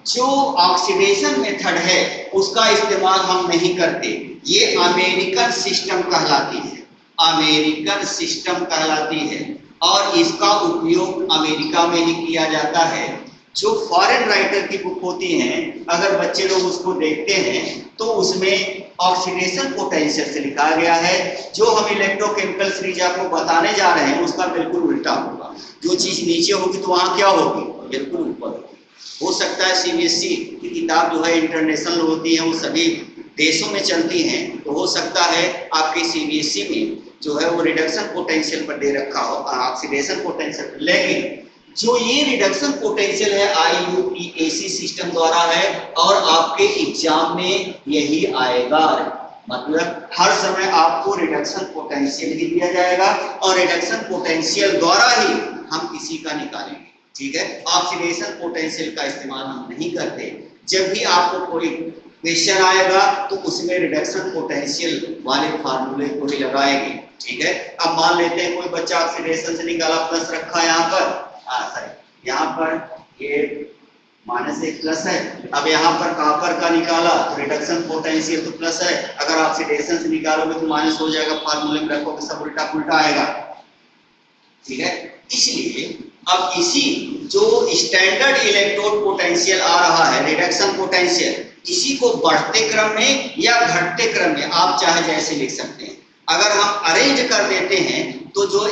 जो ऑक्सीडेशन मेथड है उसका इस्तेमाल हम नहीं करते, ये अमेरिकन सिस्टम कहलाती है, अमेरिकन सिस्टम कहलाती है, और इसका उपयोग अमेरिका में ही किया जाता है। जो फॉरेन राइटर की बुक होती हैं, अगर बच्चे लोग उसको देखते हैं तो उसमें ऑक्सीडेशन पोटेंशियल से लिखा गया है, जो हम इलेक्ट्रोकेमिकल सीरीज आपको बताने जा रहे हैं उसका बिल्कुल उल्टा होगा। जो चीज नीचे होगी तो वहां क्या होगी, बिल्कुल ऊपर होगी। हो सकता है CBSE की किताब जो है इंटरनेशनल होती है, वो सभी देशों में चलती हैं, तो हो सकता है आपके CBSE में जो है वो रिडक्शन पोटेंशियल पर दे रखा हो, ऑक्सीडेशन पोटेंशियल। लेकिन जो ये रिडक्शन पोटेंशियल है IUPAC सिस्टम द्वारा है, और आपके एग्जाम में यही आएगा, मतलब हर समय आपको रिडक्शन पोटेंशियल ही दिया जाएगा, और रिडक्शन पोटेंशियल द्वारा ही हम किसी का निकालेंगे, ठीक है। ऑक्सीडेशन पोटेंशियल का इस्तेमाल हम नहीं करते। जब भी आपको कोई क्वेश्चन आएगा तो उसमें रिडक्शन पोटेंशियल वाले फार्मूले को ही लगाएंगे, ठीक है। अब मान लेते हैं कोई बच्चा ऑक्सीडेशन से निकाला, प्लस रखा यहाँ पर, सॉरी यहाँ पर ये -1 प्लस है। अब यहाँ पर कॉपर का निकाला तो रिडक्शन पोटेंशियल तो प्लस है, अगर ऑक्सीडेशन से निकालोगे तो माइनस हो जाएगा, फार्मूले में रखोगे सब उल्टा पुल्टा आएगा, ठीक है। इसलिए अब इसी जो स्टैंडर्ड इलेक्ट्रोड पोटेंशियल आ रहा है, रिडक्शन पोटेंशियल, इसी को बढ़ते क्रम में या घटते क्रम में आप चाहे जैसे लिख सकते हैं। अगर हम अरेंज कर देते हैं तो जो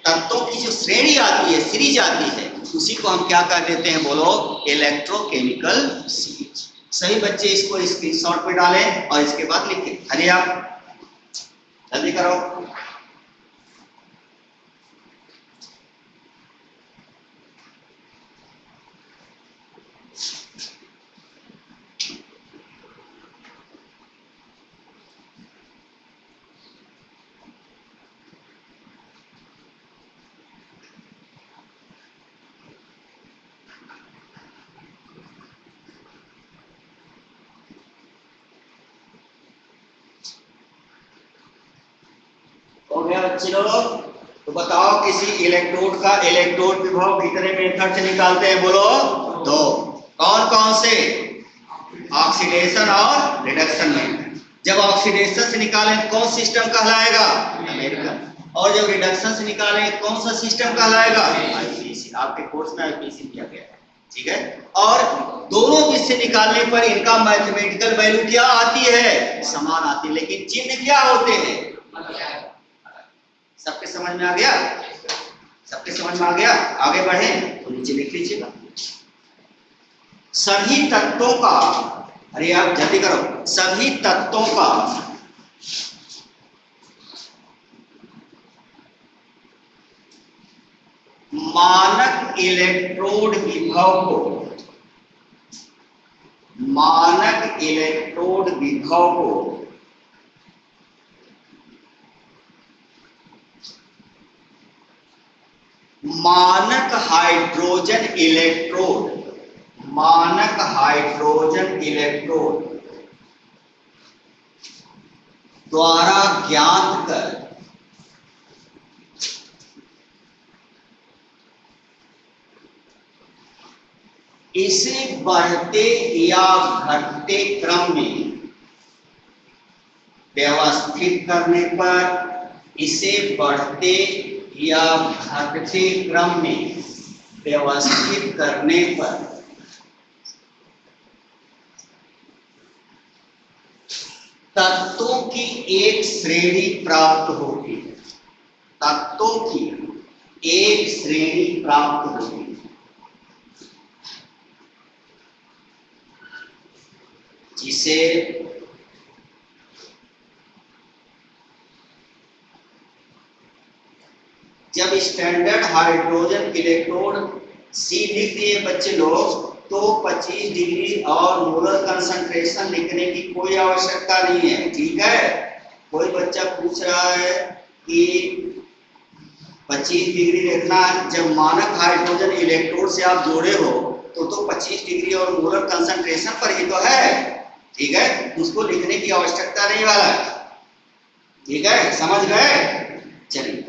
तत्वों की जो श्रेणी आती है, सीरीज आती है, उसी को हम क्या कर देते हैं बोलो, इलेक्ट्रोकेमिकल सीरीज। सही बच्चे इसको स्क्रीनशॉट पे डालें और इसके बाद लिखें। अरे आप जल्दी करो। हो गया बच्चे लोग? तो बताओ किसी इलेक्ट्रोड का इलेक्ट्रोड विभव कितने मेथड से निकालते हैं बोलो? दो। कौन कौन से? ऑक्सीडेशन और रिडक्शन में। जब ऑक्सीडेशन से निकालें कौन सिस्टम कहलाएगा? अमेरिकन। और जब रिडक्शन से निकालें कौन सा सिस्टम कहलाएगा? आईपीसी। आपके कोर्स में आईपीसी दिया गया है, ठीक है। और दोनों में से निकालने पर इनका मैथमेटिकल वैल्यू क्या आती है? समान आती है, लेकिन चिन्ह क्या होते हैं? सबके समझ में आ गया? सबके समझ में आ गया? आगे बढ़े तो नीचे लिख लीजिएगा। सभी तत्वों का, अरे आप जल्दी करो, सभी तत्वों का मानक इलेक्ट्रोड विभव को, मानक इलेक्ट्रोड विभव को मानक हाइड्रोजन इलेक्ट्रोड, मानक हाइड्रोजन इलेक्ट्रोड द्वारा ज्ञात कर इसे बढ़ते या घटते क्रम में व्यवस्थित करने पर, इसे बढ़ते या घटते क्रम में व्यवस्थित करने पर तत्वों की एक श्रेणी प्राप्त होगी, तत्वों की एक श्रेणी प्राप्त होगी। जिसे जब स्टैंडर्ड हाइड्रोजन इलेक्ट्रोड सी लिख दिए बच्चे लोग तो 25 डिग्री और मोलर कंसंट्रेशन लिखने की कोई आवश्यकता नहीं है, ठीक है। कोई बच्चा पूछ रहा है कि 25 डिग्री लिखना है, जब मानक हाइड्रोजन इलेक्ट्रोड से आप जोड़े हो तो 25 डिग्री और मोलर कंसंट्रेशन पर ही तो है, ठीक है। उसको लिखने की आवश्यकता नहीं वाला है, ठीक है, समझ गए? चलिए,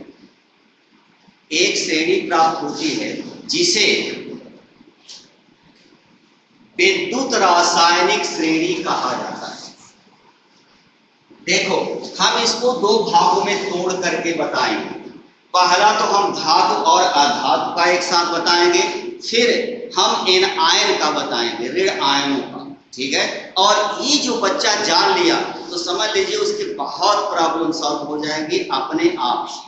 एक श्रेणी प्राप्त होती है जिसे विद्युत रासायनिक श्रेणी कहा जाता है। देखो, हम इसको दो भागों में तोड़ करके बताएंगे। पहला तो हम धातु और अधातु का एक साथ बताएंगे, फिर हम एनायन का बताएंगे, ऋण आयनों का, ठीक है। और ये जो बच्चा जान लिया तो समझ लीजिए उसकी बहुत प्रॉब्लम सॉल्व हो जाएगी अपने आप ही,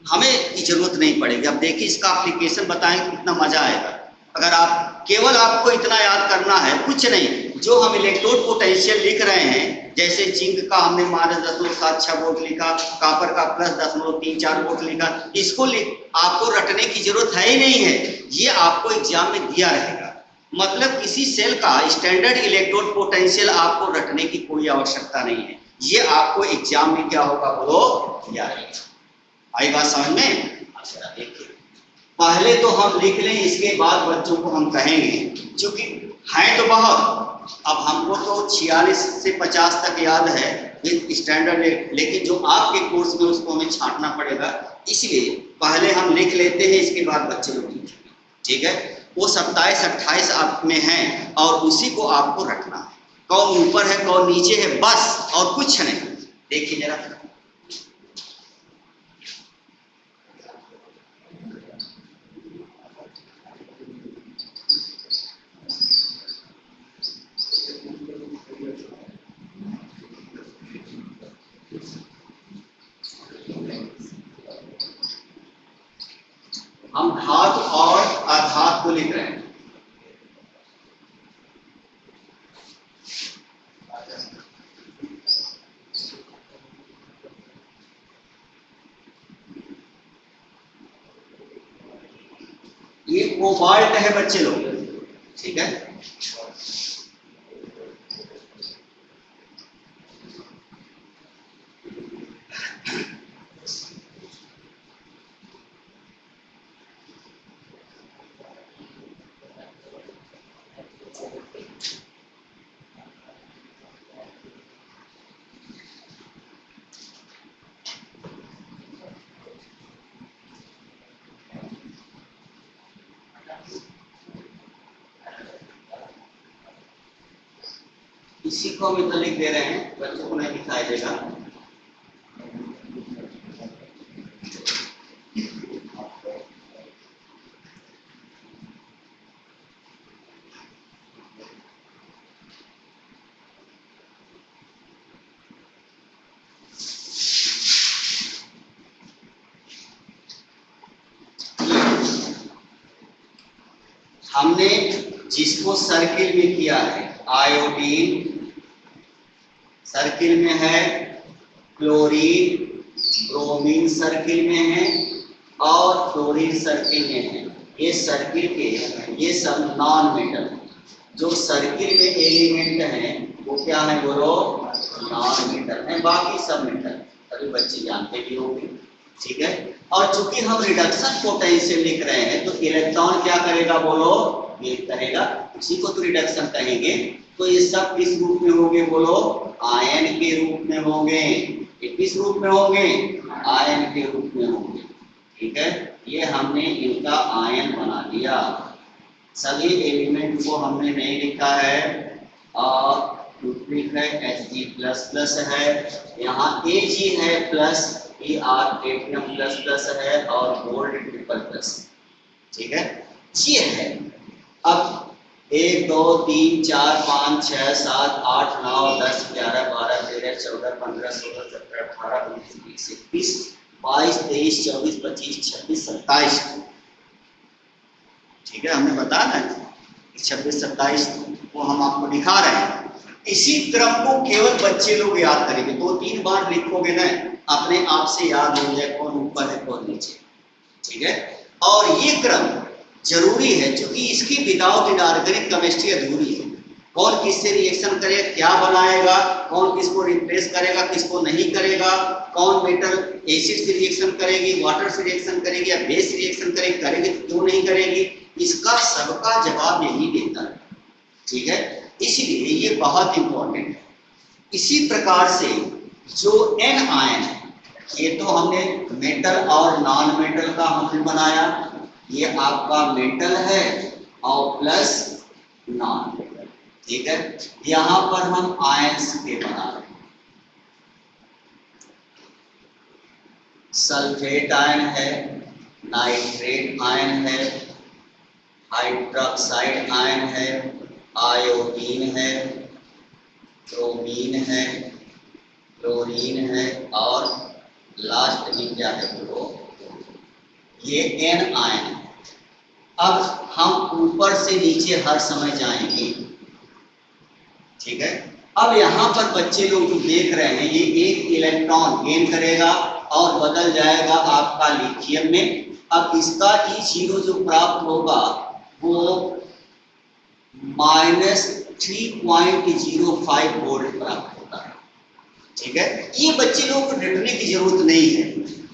हमें की जरूरत नहीं पड़ेगी। अब देखिए इसका एप्लीकेशन बताएंगे कितना मजा आएगा। अगर आप केवल आपको इतना याद करना है, कुछ नहीं, जो हम इलेक्ट्रोड पोटेंशियल लिख रहे हैं, जैसे जिंक का हमने -0.76 वोल्ट लिखा, कॉपर का +0.34 वोल्ट लिखा, इसको आपको रटने की जरूरत है ही नहीं है, ये आपको एग्जाम में दिया रहेगा। मतलब किसी सेल का स्टैंडर्ड इलेक्ट्रोड पोटेंशियल आपको रटने की कोई आवश्यकता नहीं है, ये आपको एग्जाम में क्या होगा बोलो, दिया रहेगा। आई बात समझ में? अच्छा देखिए, पहले तो हम लिख लें, इसके बाद बच्चों को हम कहेंगे, क्योंकि हैं तो बहुत, अब हमको तो 46 से 50 तक याद है स्टैंडर्ड, लेकिन जो आपके कोर्स में उसको हमें छांटना पड़ेगा, इसलिए पहले हम लिख लेते हैं, इसके बाद बच्चे लोग लिखेंगे, ठीक है। वो 27-28 आप में है और उसी को आपको रखना है, कौन ऊपर है कौन नीचे है, बस, और कुछ नहीं। देखिए जरा, हम धातु और अधातु कोबाल्ट है बच्चे लोग, ठीक है। इसी को हम इतना लिख दे रहे हैं, बच्चों को नहीं दिखाई देगा। हमने जिसको सर्किल में किया है, आयोडीन सर्किल में है, क्लोरीन ब्रोमीन सर्किल में है और फ्लोरीन सर्किल में है। ये सर्किल के ये सब नॉन मेटल, जो सर्किल में एलिमेंट हैं वो क्या है बोलो, नॉन मेटल है, बाकी सब मेटल, सभी बच्चे जानते भी होंगे, ठीक है। और चूंकि हम रिडक्शन पोटेंशियल लिख रहे हैं तो इलेक्ट्रॉन क्या करेगा बोलो, गेन करेगा, उसी को तो रिडक्शन कहेंगे। तो ये सब किस रूप में होंगे बोलो, आयन के रूप में होंगे। ये किस रूप में होंगे, आयन के रूप में होंगे, ठीक है। ये हमने इनका आयन बना दिया। सभी एलिमेंट को हमने नहीं लिखा है, और ट्यूटरिक है, Hg++ है, यहाँ Ag है प्लस, Er Ag++ है और गोल्ड ट्रिपल+, ठीक है। ये है। अब 1 2 3 4 5 6 7 8 9 10 11 12 13 14 15 16 17 18 19 20 21 22 23 24 25 26 27, ठीक है। हमने बताया ना 26 27 को हम आपको दिखा रहे हैं। इसी क्रम को केवल बच्चे लोग याद करेंगे, 2-3 बार लिखोगे ना अपने आप से याद हो जाए कौन ऊपर है कौन नीचे, ठीक है। और ये क्रम जरूरी है क्योंकि इसकी विदाउट इनऑर्गेनिक केमिस्ट्री अधूरी है। कौन किससे रिएक्शन करेगा, क्या बनाएगा, कौन किसको रिप्लेस करेगा, किसको नहीं करेगा, कौन मेटल एसिड से रिएक्शन करेगी, वाटर से रिएक्शन करेगी या बेस से रिएक्शन करेगी, करेगी तो क्यों नहीं करेगी, इसका सबका जवाब यही देता है, ठीक है। इसलिए ये बहुत इंपॉर्टेंट है। इसी प्रकार से जो एन आयन है, ये तो हमने मेटल और नॉन मेटल का हमने बनाया, ये आपका मेटल है और प्लस नॉन मेटल, ठीक है। यहां पर हम आयंस के बना रहे हैं, सल्फेट आयन है, नाइट्रेट आयन है, हाइड्रोक्साइड आयन है, आयोडीन है, ब्रोमीन है, क्लोरीन है और लास्ट में क्या है बोलो, ये एन आयन है। अब हम ऊपर से नीचे हर समय जाएंगे, ठीक है। अब यहाँ पर बच्चे लोग जो देख रहे हैं, ये एक इलेक्ट्रॉन गेन करेगा और बदल जाएगा आपका लिथियम में। अब इसका E0 जो प्राप्त होगा वो -3.05 वोल्ट प्राप्त होता है, ठीक है। ये बच्चे लोगों को डरने की जरूरत नहीं है।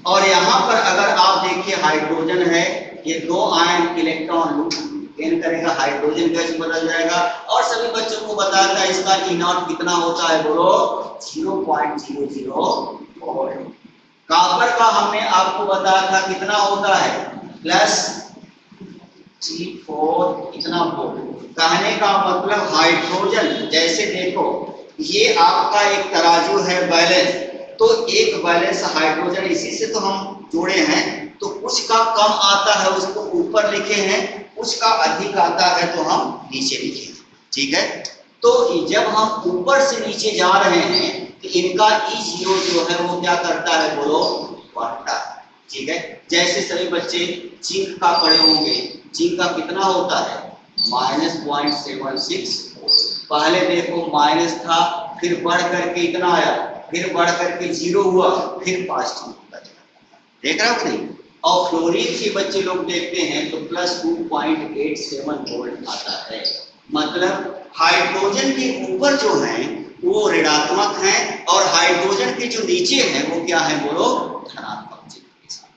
और यहाँ पर अगर आप देखिए हाइड्रोजन है, ये 2 आयन इलेक्ट्रॉन गेन करेगा, हाइड्रोजन गैस बदल जाएगा। और सभी बच्चों को बताया था इसका E0 कितना होता है बोलो, 0.00 वोल्ट। कॉपर का हमने आपको बताया था कितना होता है, +34 इतना वोल्ट। कहने का मतलब हाइड्रोजन, जैसे देखो ये आपका एक तराजू है बैलेंस, तो एक बैलेंस हाइड्रोजन इसी से तो हम जोड़े हैं, तो कुछ का कम आता है उसको ऊपर लिखे हैं, कुछ का अधिक आता है तो हम नीचे लिखे हैं, ठीक है। तो जब हम ऊपर से नीचे जा रहे हैं तो इनका E0 जो है वो क्या करता है बोलो, बढ़ता है, ठीक है। जैसे सभी बच्चे जिंक का पढ़े होंगे, जिंक का कितना होता है -0.76। पहले देखो माइनस था, फिर बढ़ करके इतना आया, फिर बढ़ करके 0 हुआ, फिर पॉजिटिव होता चला, देख रहे हो नहीं। और फ्लोरीन के बच्चे लोग देखते हैं तो +2.87 वोल्ट आता है। मतलब हाइड्रोजन के ऊपर जो है वो ऋणात्मक है और हाइड्रोजन के जो नीचे है वो क्या है बोलो, धनात्मक चिन्ह के साथ।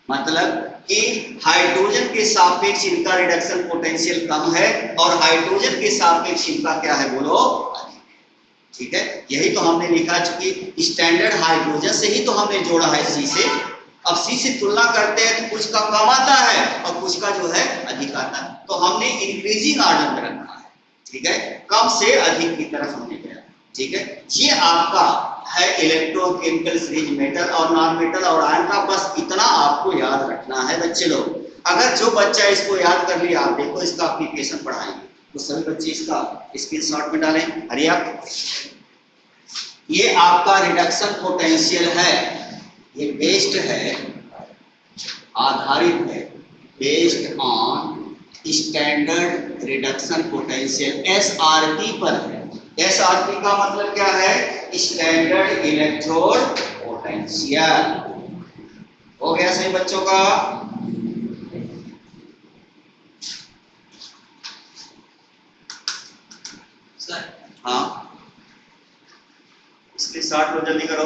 मतलब कि हाइड्रोजन के सापेक्ष इनका रिडक्शन पोटेंशियल कम है और हाइड्रोजन के सापेक्ष इनका क्या है बोलो, अधिक है। ठीक है, यही तो हमने लिखा, चूंकि स्टैंडर्ड हाइड्रोजन से ही तो हमने जोड़ा है सी से। अब सी से तुलना करते हैं तो कुछ का कम आता है और कुछ का जो है अधिक आता है, तो हमने इंक्रीजिंग ऑर्डर में रखा है। ठीक है, कम से अधिक की तरफ हमने गया। ठीक है, ये आपका है इलेक्ट्रोकेमिकल सीरीज मेटल और नॉन मेटल और आयन का। बस इतना आपको याद रखना है बच्चे लोग। अगर जो बच्चा इसको याद कर लिया, आप देखो इसका एप्लीकेशन पढ़ाएंगे तो सभी बच्चे इसका स्क्रीनशॉट में डालें। हरी आप, ये आपका रिडक्शन पोटेंशियल है, ये बेस्ड है, आधारित है, based on standard reduction potential SRT पर है। SRT का मतलब क्या है, स्टैंडर्ड इलेक्ट्रोड पोटेंशियल। हो गया सही बच्चों का? सर हाँ, इसके 60 लो, जल्दी करो।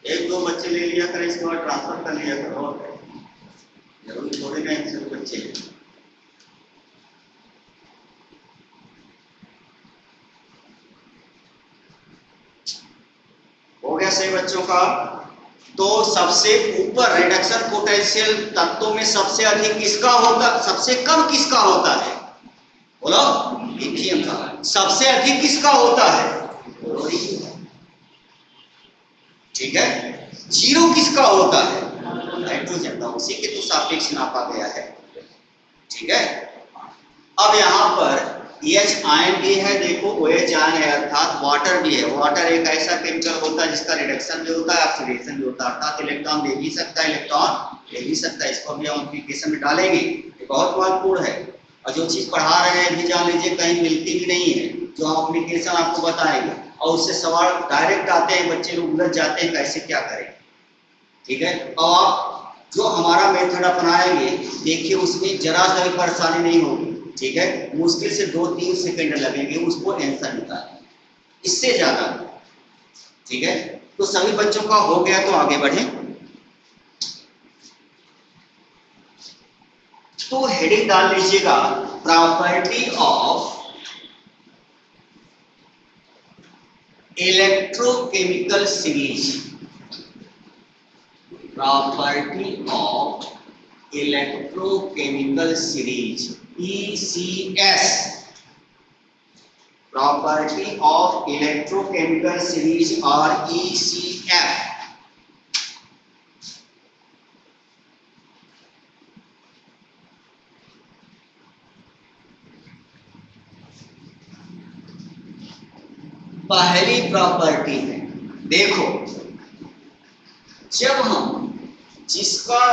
एक दो बच्चे ले लिया करें, इसके बाद ट्रांसफर कर लिया करो, जरूरी थोड़ी ना एक से बच्चे। हो गया सही बच्चों का? तो सबसे ऊपर रिडक्शन पोटेंशियल तत्वों में सबसे अधिक किसका होता, सबसे कम किसका होता है बोलो? लिथियम का। सबसे अधिक किसका होता है? क्लोरीन का। ठीक है, जीरो किसका होता है? हाइड्रोजन का। उसी के तो सापेक्ष नापा गया है। ठीक है, अब यहाँ पर H आयन भी है, देखो OH आयन है, अर्थात वाटर भी है। वाटर एक ऐसा केमिकल होता है जिसका रिडक्शन भी होता है, ऑक्सीडेशन भी होता है, अर्थात इलेक्ट्रॉन दे भी सकता है, इलेक्ट्रॉन ले भी सकता है। इसको भी हम एप्लीकेशन में डालेंगे, ये बहुत महत्वपूर्ण है। और जो चीज पढ़ा रहे हैं भी जान लीजिए कहीं मिलती भी नहीं है, जो हम एप्लीकेशन आपको बताएंगे और उससे सवाल डायरेक्ट आते हैं, बच्चे लोग उलझ जाते हैं कैसे क्या करें। ठीक है, और आप जो हमारा मेथड अपनाएंगे देखिए उसमें जरा सा भी परेशानी नहीं होगी। ठीक है, मुश्किल से 2-3 सेकंड लगेंगे उसको आंसर निकालने, इससे ज्यादा। ठीक है, तो सभी बच्चों का हो गया, तो आगे बढ़े। तो हेडिंग डाल लीजिएगा, property of electrochemical series. Property of electrochemical series, ECS। Property of electrochemical series और ECF। पहली प्रॉपर्टी है, देखो जब हम जिसका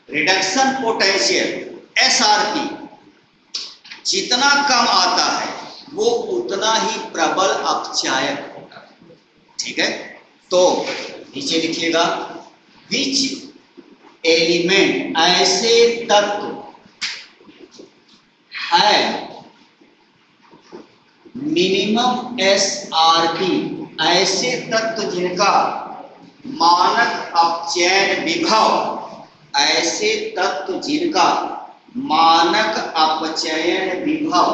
रिडक्शन पोटेंशियल SRT जितना कम आता है वो उतना ही प्रबल अपचायक होता है। ठीक है, तो नीचे लिखिएगा, विच एलिमेंट, ऐसे तत्व है मिनिमम SRT, ऐसे तत्व जिनका मानक अपचयन विभव, ऐसे तत्व जिनका मानक अपचयन विभव।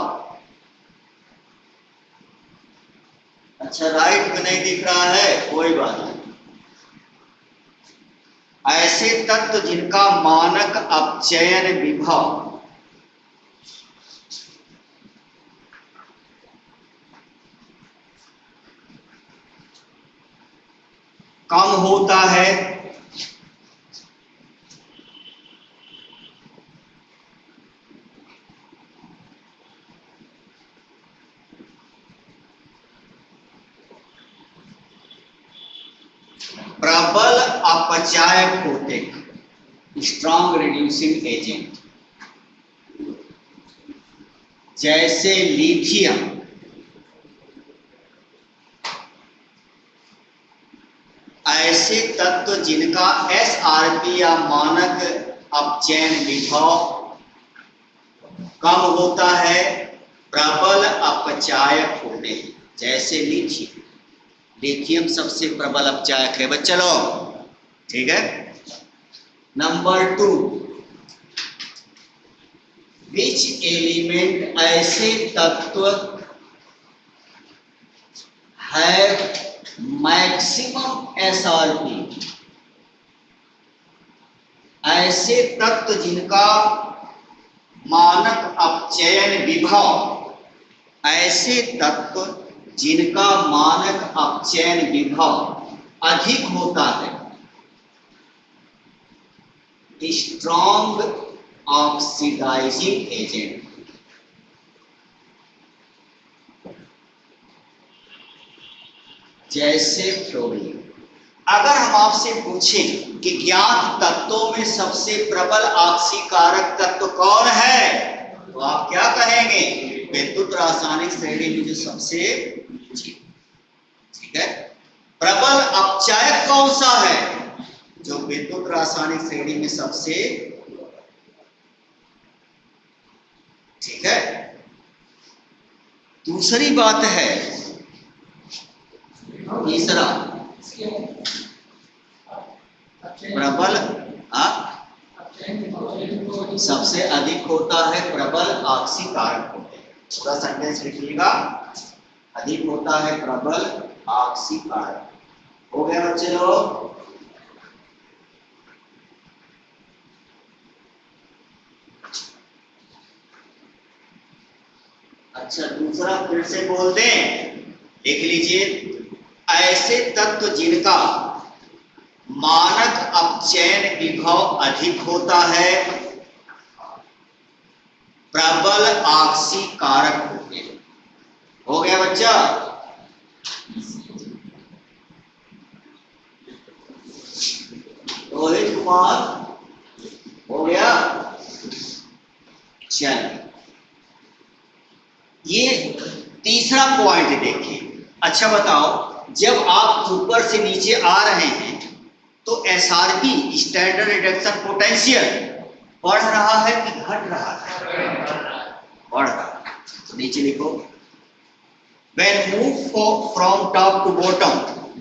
अच्छा, राइट में नहीं दिख रहा है, कोई बात नहीं। ऐसे तत्व जिनका मानक अपचयन विभव कम होता है प्रबल अपचायक होते हैं, स्ट्रॉन्ग रिड्यूसिंग एजेंट, जैसे लिथियम, ऐसे तत्व जिनका SRP या मानक अपचयन विभव कम होता है प्रबल अपचायक होते हैं, जैसे लिथियम। लिथियम सबसे प्रबल अपचायक है बच्चा लोग, ठीक है। नंबर 2, विच एलिमेंट ऐसे तत्व है मैक्सिमम SRP, ऐसे तत्व जिनका मानक अपचयन विभव, ऐसे तत्व जिनका मानक अपचयन विभव अधिक होता है, स्ट्रॉन्ग ऑक्सीडाइजिंग एजेंट। जैसे फ्लोरीन। अगर हम आपसे पूछें कि ज्ञात तत्वों में सबसे प्रबल ऑक्सीकारक तत्व कौन है, तो आप क्या कहेंगे? विद्युत रासायनिक श्रेणी में जो सबसे नीचे, ठीक है। प्रबल अपचायक कौन सा है? जो विद्युत रासायनिक श्रेणी में सबसे, ठीक है। दूसरी बात है, तीसरा प्रबल सबसे अधिक होता है, प्रबल ऑक्सीकारक होते हैं। पूरा सेंटेंस लिखिएगा, अधिक होता है प्रबल ऑक्सीकारक। हो गया बच्चे लोग? अच्छा, दूसरा फिर से बोल दें, लिख लीजिए। ऐसे तत्व जिनका मानक अपचयन विभव अधिक होता है, प्रबल ऑक्सीकारक होते हैं। हो गया बच्चा? रोहित कुमार, हो गया? चलिए, ये तीसरा पॉइंट देखिए। अच्छा बताओ, जब आप ऊपर से नीचे आ रहे हैं तो SRP स्टैंडर्ड रिडक्शन पोटेंशियल बढ़ रहा है कि घट रहा है? बढ़ रहा है। तो नीचे लिखो, when move from top to bottom,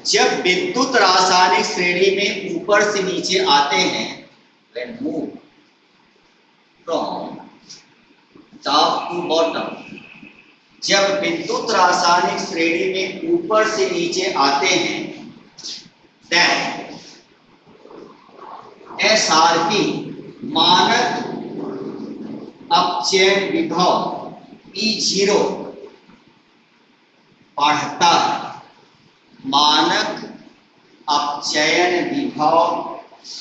जब विद्युत रासायनिक श्रेणी में ऊपर से नीचे आते हैं, when move from top to bottom, जब विद्युत रासायनिक श्रेणी में ऊपर से नीचे आते हैं, then SRP मानक अपचयन विभव E0 बढ़ता है। मानक अपचयन विभव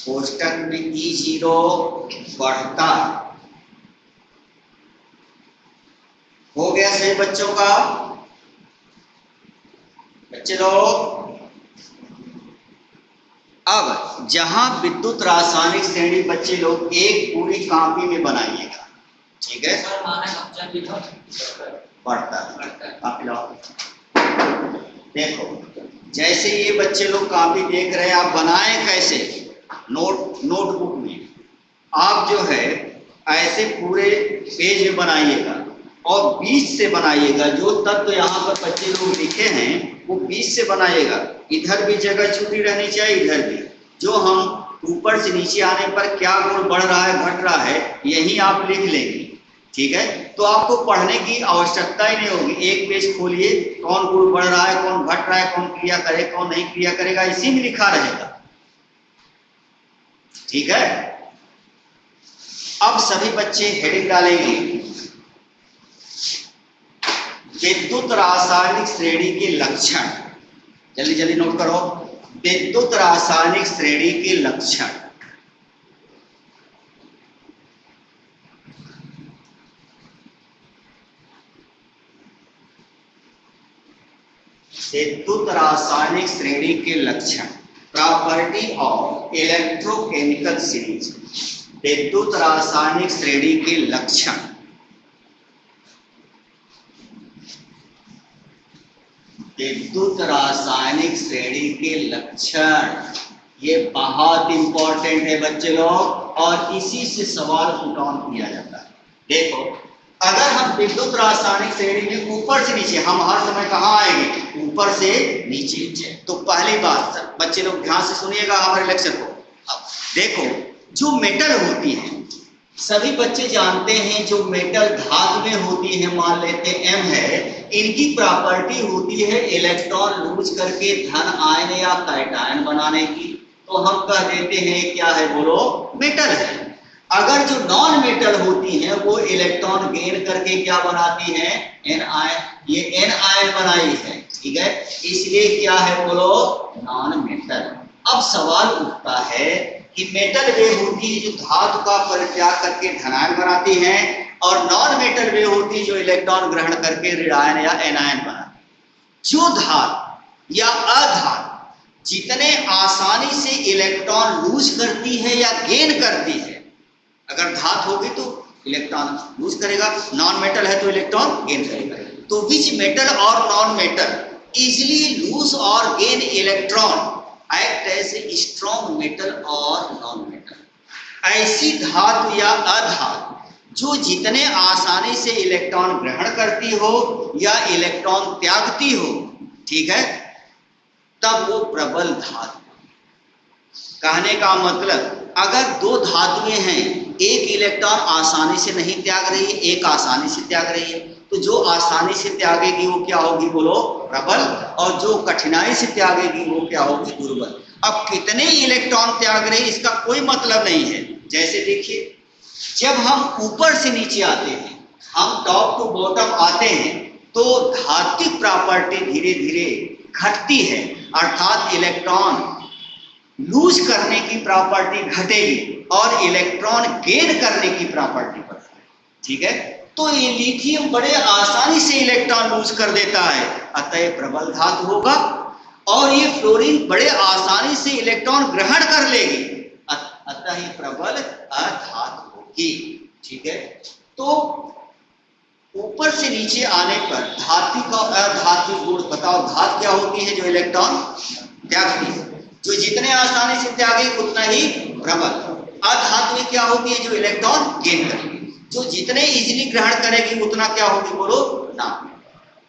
कोष्टक में E0 बढ़ता है। हो गया सही बच्चों का? बच्चे लोग, अब जहां विद्युत रासायनिक श्रेणी बच्चे लोग एक पूरी कॉपी में बनाइएगा, ठीक है। बढ़ता है। कॉपी लाओ। देखो, जैसे ये बच्चे लोग कॉपी देख रहे हैं, आप बनाएं कैसे? नोटबुक में आप जो है ऐसे पूरे पेज में बनाइएगा और बीच से बनाइएगा। जो तत्व यहाँ पर बच्चे लोग लिखे हैं वो बीच से बनाइएगा। इधर भी जगह छुट्टी रहनी चाहिए, इधर भी। जो हम ऊपर से नीचे आने पर क्या गुण बढ़ रहा है, घट रहा है, यही आप लिख लेंगे, ठीक है। तो आपको पढ़ने की आवश्यकता ही नहीं होगी। एक पेज खोलिए, कौन गुण बढ़ रहा है, कौन घट रहा है, कौन क्रिया करे, कौन नहीं क्रिया करेगा, इसी में लिखा रहेगा, ठीक है। अब सभी बच्चे हेडिंग डालेंगे, विद्युत रासायनिक श्रेणी के लक्षण। जल्दी जल्दी नोट करो, विद्युत रासायनिक श्रेणी के लक्षण। विद्युत रासायनिक श्रेणी के लक्षण, प्रॉपर्टी ऑफ इलेक्ट्रोकेमिकल सीरीज। विद्युत रासायनिक श्रेणी के लक्षण। विद्युत रासायनिक श्रेणी के लक्षण ये बहुत इंपॉर्टेंट है बच्चे लोग, और इसी से सवाल पुट ऑन किया जाता है। देखो, अगर हम विद्युत रासायनिक श्रेणी में ऊपर से नीचे, हम हर समय कहाँ आएंगे? ऊपर से नीचे। तो पहली बात बच्चे लोग ध्यान से सुनिएगा हमारे लेक्चर को। अब देखो, जो मेटल होती है, सभी बच्चे जानते हैं जो मेटल धातु में होती है, मान लेते एम है, इनकी प्रॉपर्टी होती है इलेक्ट्रॉन लूज करके धन आयन या कैटायन बनाने की। तो हम कह देते हैं क्या है, बोलो, मेटल है। अगर जो नॉन मेटल होती हैं वो इलेक्ट्रॉन गेन करके क्या बनाती हैं? Anion. ये एन आयन बनाई है, ठीक है, इसलिए क्या है, बोलो, नॉन मेटल। अब सवाल उठता है कि मेटल वे होती है जो धातु का परित्याग करके धनायन बनाती हैं, और नॉन मेटल वे होती है जो इलेक्ट्रॉन ग्रहण करके ऋणायन या एनायन बनाती। जो धातु या अधातु जितने आसानी से इलेक्ट्रॉन लूज करती है या गेन करती है, अगर धातु होगी तो इलेक्ट्रॉन लूज करेगा, नॉन मेटल है तो इलेक्ट्रॉन गेन करेगा। तो विच मेटल और नॉन मेटल इजिली लूज और gain electron act as a strong metal और नॉन मेटल। ऐसी धातु या अधातु जो जितने आसानी से इलेक्ट्रॉन ग्रहण करती हो या इलेक्ट्रॉन त्यागती हो, ठीक है, तब वो प्रबल धातु। कहने का मतलब, अगर दो धातुएं हैं, एक इलेक्ट्रॉन आसानी से नहीं त्याग रही है, एक आसानी से त्याग रही है, तो जो आसानी से त्यागेगी वो क्या होगी, बोलो, प्रबल, और जो कठिनाई से त्यागेगी वो क्या होगी, दुर्बल। अब कितने इलेक्ट्रॉन त्याग रहे इसका कोई मतलब नहीं है। जैसे देखिए, जब हम ऊपर से नीचे आते हैं, हम टॉप टू बॉटम आते हैं, तो धात्विक प्रॉपर्टी धीरे धीरे घटती है, अर्थात इलेक्ट्रॉन लूज करने की प्रॉपर्टी घटेगी और इलेक्ट्रॉन गेन करने की प्रॉपर्टी बढ़ेगी, ठीक है। तो ये लिथियम बड़े आसानी से इलेक्ट्रॉन लूज कर देता है, अतः प्रबल धातु होगा, और ये फ्लोरीन बड़े आसानी से इलेक्ट्रॉन ग्रहण कर लेगी, अतः ये प्रबल अधातु होगी, ठीक है। तो ऊपर से नीचे आने पर धात्विक और अधात्विक गुण बताओ। धातु क्या होती है? जो इलेक्ट्रॉन त्यागती है, जो जितने आसानी से त्यागेगी उतना ही प्रबल। अधातु में क्या होती है? जो इलेक्ट्रॉन गेन करेगी, जो जितने इजीली ग्रहण करेगी उतना क्या होगी, बोलो, ना।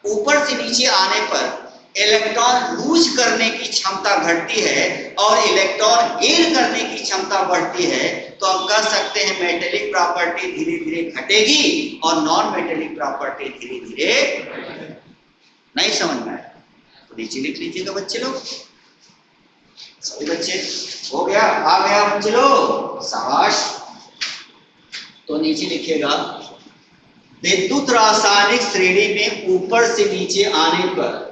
ऊपर से नीचे आने पर इलेक्ट्रॉन लूज करने की क्षमता घटती है और इलेक्ट्रॉन गेन करने की क्षमता बढ़ती है, तो हम कह सकते हैं मेटेलिक प्रॉपर्टी धीरे धीरे घटेगी और नॉन मेटेलिक प्रॉपर्टी धीरे धीरे। नहीं समझ में आया तो नीचे लिख लीजिएगा बच्चे लोग। सभी बच्चे हो गया? आ गया बच्चे लोग? शाबाश। तो नीचे लिखिएगा, विद्युत रासायनिक श्रेणी में ऊपर से नीचे आने पर,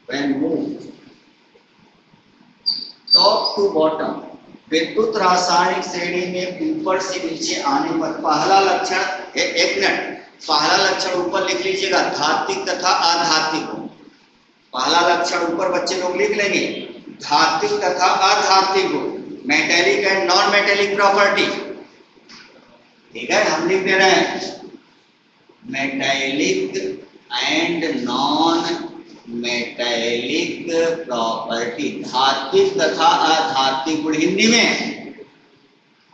when moved top to bottom, विद्युत रासायनिक श्रेणी में ऊपर से नीचे आने पर पहला लक्षण, एक मिनट, पहला लक्षण ऊपर लिख लीजिएगा, धात्विक तथा अधात्विक। पहला लक्षण ऊपर बच्चे लोग लिख लेंगे, धात्विक तथा अधात्विक, metallic and non metallic property, ठीक है। हम लिख दे रहे हैं metallic and non metallic property, धात्विक तथा अधात्विक गुण हिंदी में।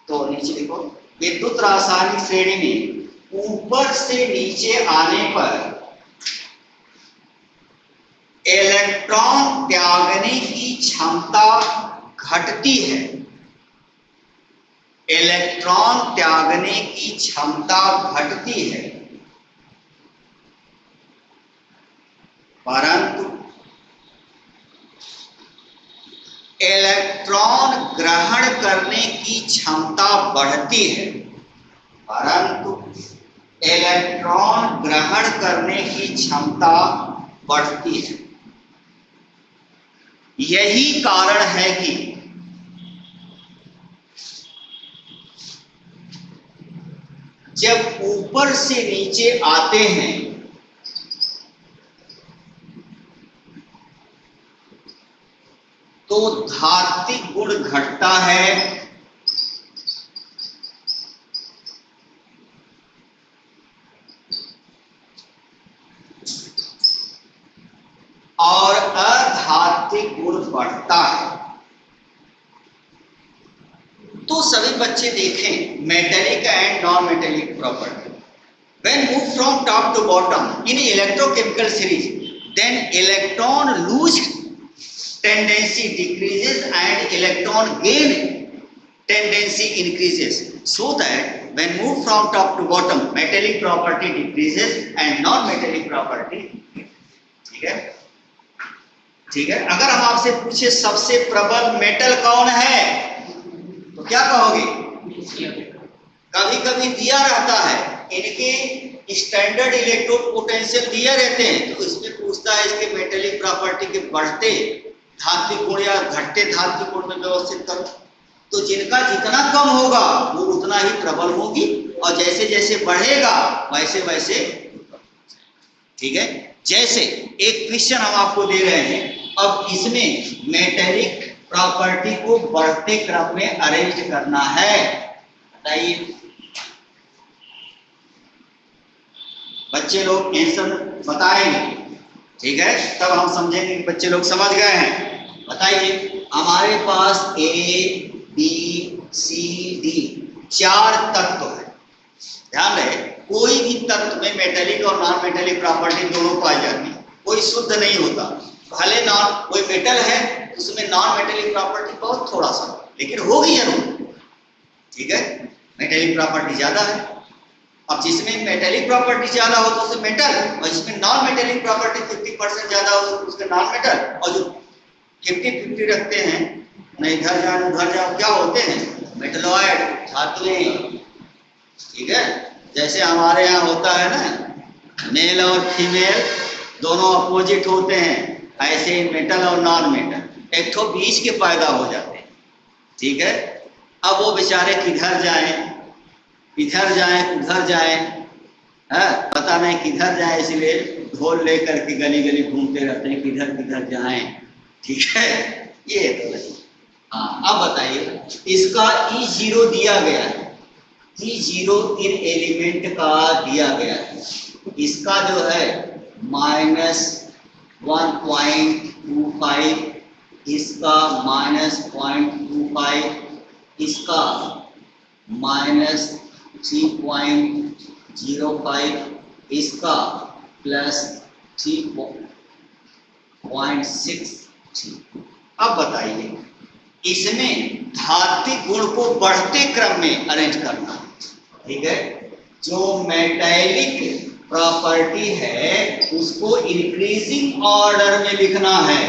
तो नीचे देखो, विद्युत रासायनिक श्रेणी में ऊपर से नीचे आने पर इलेक्ट्रॉन त्यागने की क्षमता घटती है, इलेक्ट्रॉन त्यागने की क्षमता घटती है, परंतु इलेक्ट्रॉन ग्रहण करने की क्षमता बढ़ती है, परंतु इलेक्ट्रॉन ग्रहण करने की क्षमता बढ़ती है। यही कारण है कि जब ऊपर से नीचे आते हैं तो धात्विक गुण घटता है और अधात्विक गुण बढ़ता है। तो सभी बच्चे देखें metallic and non metallic property. When moved from top to bottom in electrochemical series, then electron lose tendency decreases and electron gain tendency increases. So that when moved from top to bottom, metallic property decreases and non-metallic property. ठीक है, ठीक है। अगर हम आपसे पूछे सबसे प्रबल मेटल कौन है तो क्या कहोगे? कभी कभी दिया रहता है, इनके स्टैंडर्ड इलेक्ट्रोड पोटेंशियल दिए रहते हैं, तो इसमें पूछता है इसके मेटेलिक प्रॉपर्टी के बढ़ते धात्विक गुण या घटते धात्विक गुण में व्यवस्थित करो। तो जिनका जितना कम होगा वो उतना ही प्रबल होगी, और जैसे जैसे बढ़ेगा वैसे वैसे, ठीक है। जैसे एक क्वेश्चन हम आपको दे रहे हैं, अब इसमें मेटेलिक प्रॉपर्टी को बढ़ते क्रम में अरेंज करना है, बताइए। बच्चे लोग आंसर बताएंगे, ठीक है, तब हम समझेंगे कि बच्चे लोग समझ गए हैं। बताइए, हमारे पास ए बी सी डी 4 तत्व है। ध्यान रहे, कोई भी तत्व में मेटेलिक और नॉन मेटेलिक प्रॉपर्टी दोनों पाई जाती है, कोई शुद्ध नहीं होता। भले नॉन कोई मेटल है उसमें नॉन मेटेलिक प्रॉपर्टी बहुत थोड़ा सा, लेकिन होगी जरूर, ठीक है। मेटेलिक प्रॉपर्टी ज्यादा है, अब जिसमें मेटेलिक प्रॉपर्टी ज्यादा हो तो उसे मेटल, और जिसमें नॉन मेटेलिक प्रॉपर्टी 50% ज्यादा हो तो उसके नॉन मेटल। और जो 50-50 रखते हैं, न इधर जाओ उधर जाओ, क्या होते हैं? मेटलॉइड, धातुएं, ठीक है। जैसे हमारे यहाँ होता है ना, मेल और फीमेल दोनों अपोजिट होते हैं, ऐसे मेटल और नॉन मेटल एक ठो बीच के पैदा हो जाते हैं, ठीक है। अब वो बेचारे किधर जाएं, इधर जाएं उधर जाएं, है पता नहीं किधर जाएं, इसलिए ढोल लेकर के गली गली घूमते रहते हैं, किधर किधर जाएं, ठीक है। ये तो नहीं। हाँ, अब बताइए, इसका E0 दिया गया है, E0 इन एलिमेंट का दिया गया है, इसका जो है -1.25, इसका -0.25, इसका -3.05, इसका +3.63। अब बताइए, इसमें धात्विक गुण को बढ़ते क्रम में अरेंज करना, ठीक है। जो मेटेलिक प्रॉपर्टी है उसको इंक्रीजिंग ऑर्डर में लिखना है,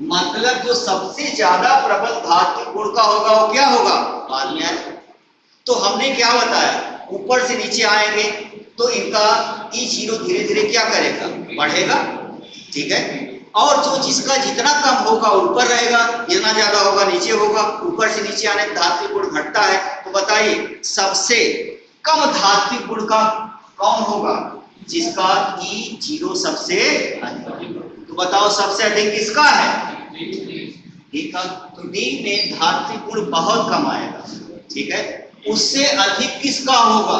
मतलब जो सबसे ज्यादा प्रबल धात्विक गुण का होगा वो क्या होगा, बाद में आएगा। तो हमने क्या बताया, ऊपर से नीचे आएंगे तो इनका E0 धीरे धीरे क्या करेगा, बढ़ेगा, ठीक है। और जो जिसका जितना कम होगा ऊपर रहेगा, जितना ज्यादा होगा नीचे होगा। ऊपर से नीचे आने धात्विक गुण घटता है, तो बताइए सबसे कम धात्विक गुण का कौन होगा, जिसका E0 सबसे अधिक। तो बताओ सबसे अधिक किसका है, डी का। तो डी में धात्विक गुण बहुत कम आएगा, ठीक है। उससे अधिक किसका होगा,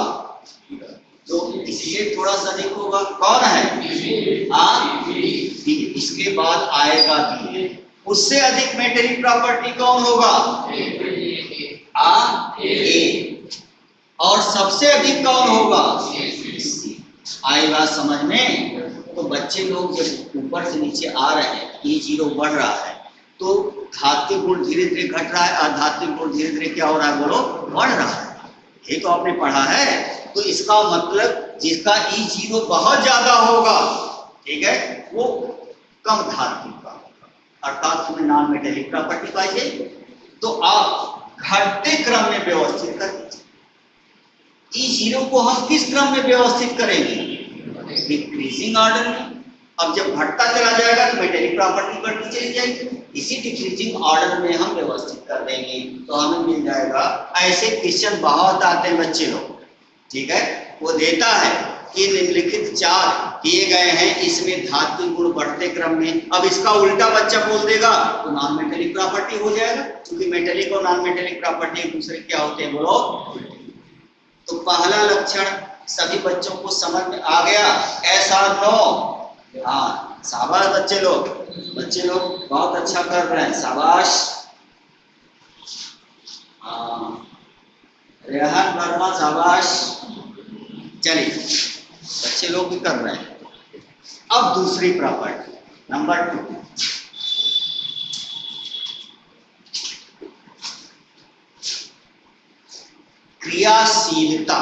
तो इससे थोड़ा सा अधिक होगा, कौन है, इसके बाद आएगा बी। उससे अधिक मेटेलिक प्रॉपर्टी कौन होगा, ए। और सबसे अधिक कौन होगा, सी। आई बात समझ में? तो बच्चे लोग जब ऊपर से नीचे आ रहे हैं, E0 बढ़ रहा है, तो धात्विक गुण धीरे धीरे घट रहा है, अधात्विक गुण धीरे धीरे क्या हो रहा है, बोलो, बढ़ रहा है। ये तो आपने पढ़ा है। तो इसका मतलब जिसका E0 बहुत ज्यादा होगा, ठीक है, वो कम धात्विक का होगा, अर्थात उसमें नॉन मेटेलिक प्रॉपर्टी पाई जाएगी। तो आप घटते क्रम में व्यवस्थित कर दीजिए। E0 को हम किस क्रम में व्यवस्थित करेंगे, डिक्रीजिंग ऑर्डर में। अब जब घटता चला जाएगा तो मेटेलिक प्रॉपर्टी बढ़ती चली जाएगी, इसी डिक्रीजिंग ऑर्डर में हम व्यवस्थित कर देंगे, तो हमें मिल जाएगा। ऐसे क्वेश्चन बहुत आते हैं बच्चे लोग, ठीक है। वो देता है कि निम्नलिखित 4 किए गए हैं, इसमें धात्विक गुण बढ़ते क्रम में। अब इसका उल्टा बच्चा बोल देगा तो नॉन मेटेलिक प्रॉपर्टी हो जाएगा, क्योंकि मेटेलिक और नॉन मेटेलिक प्रॉपर्टी एक दूसरे क्या होते हैं, बोलो। तो पहला लक्षण सभी बच्चों को समझ में आ गया, ऐसा नो। हाँ, शाबाश बच्चे लोग बहुत अच्छा कर रहे हैं, शाबाश। हाँ, रेहान वर्मा शाबाश। चलिए बच्चे लोग भी कर रहे हैं। अब दूसरी प्रॉपर्टी नंबर 2, क्रियाशीलता,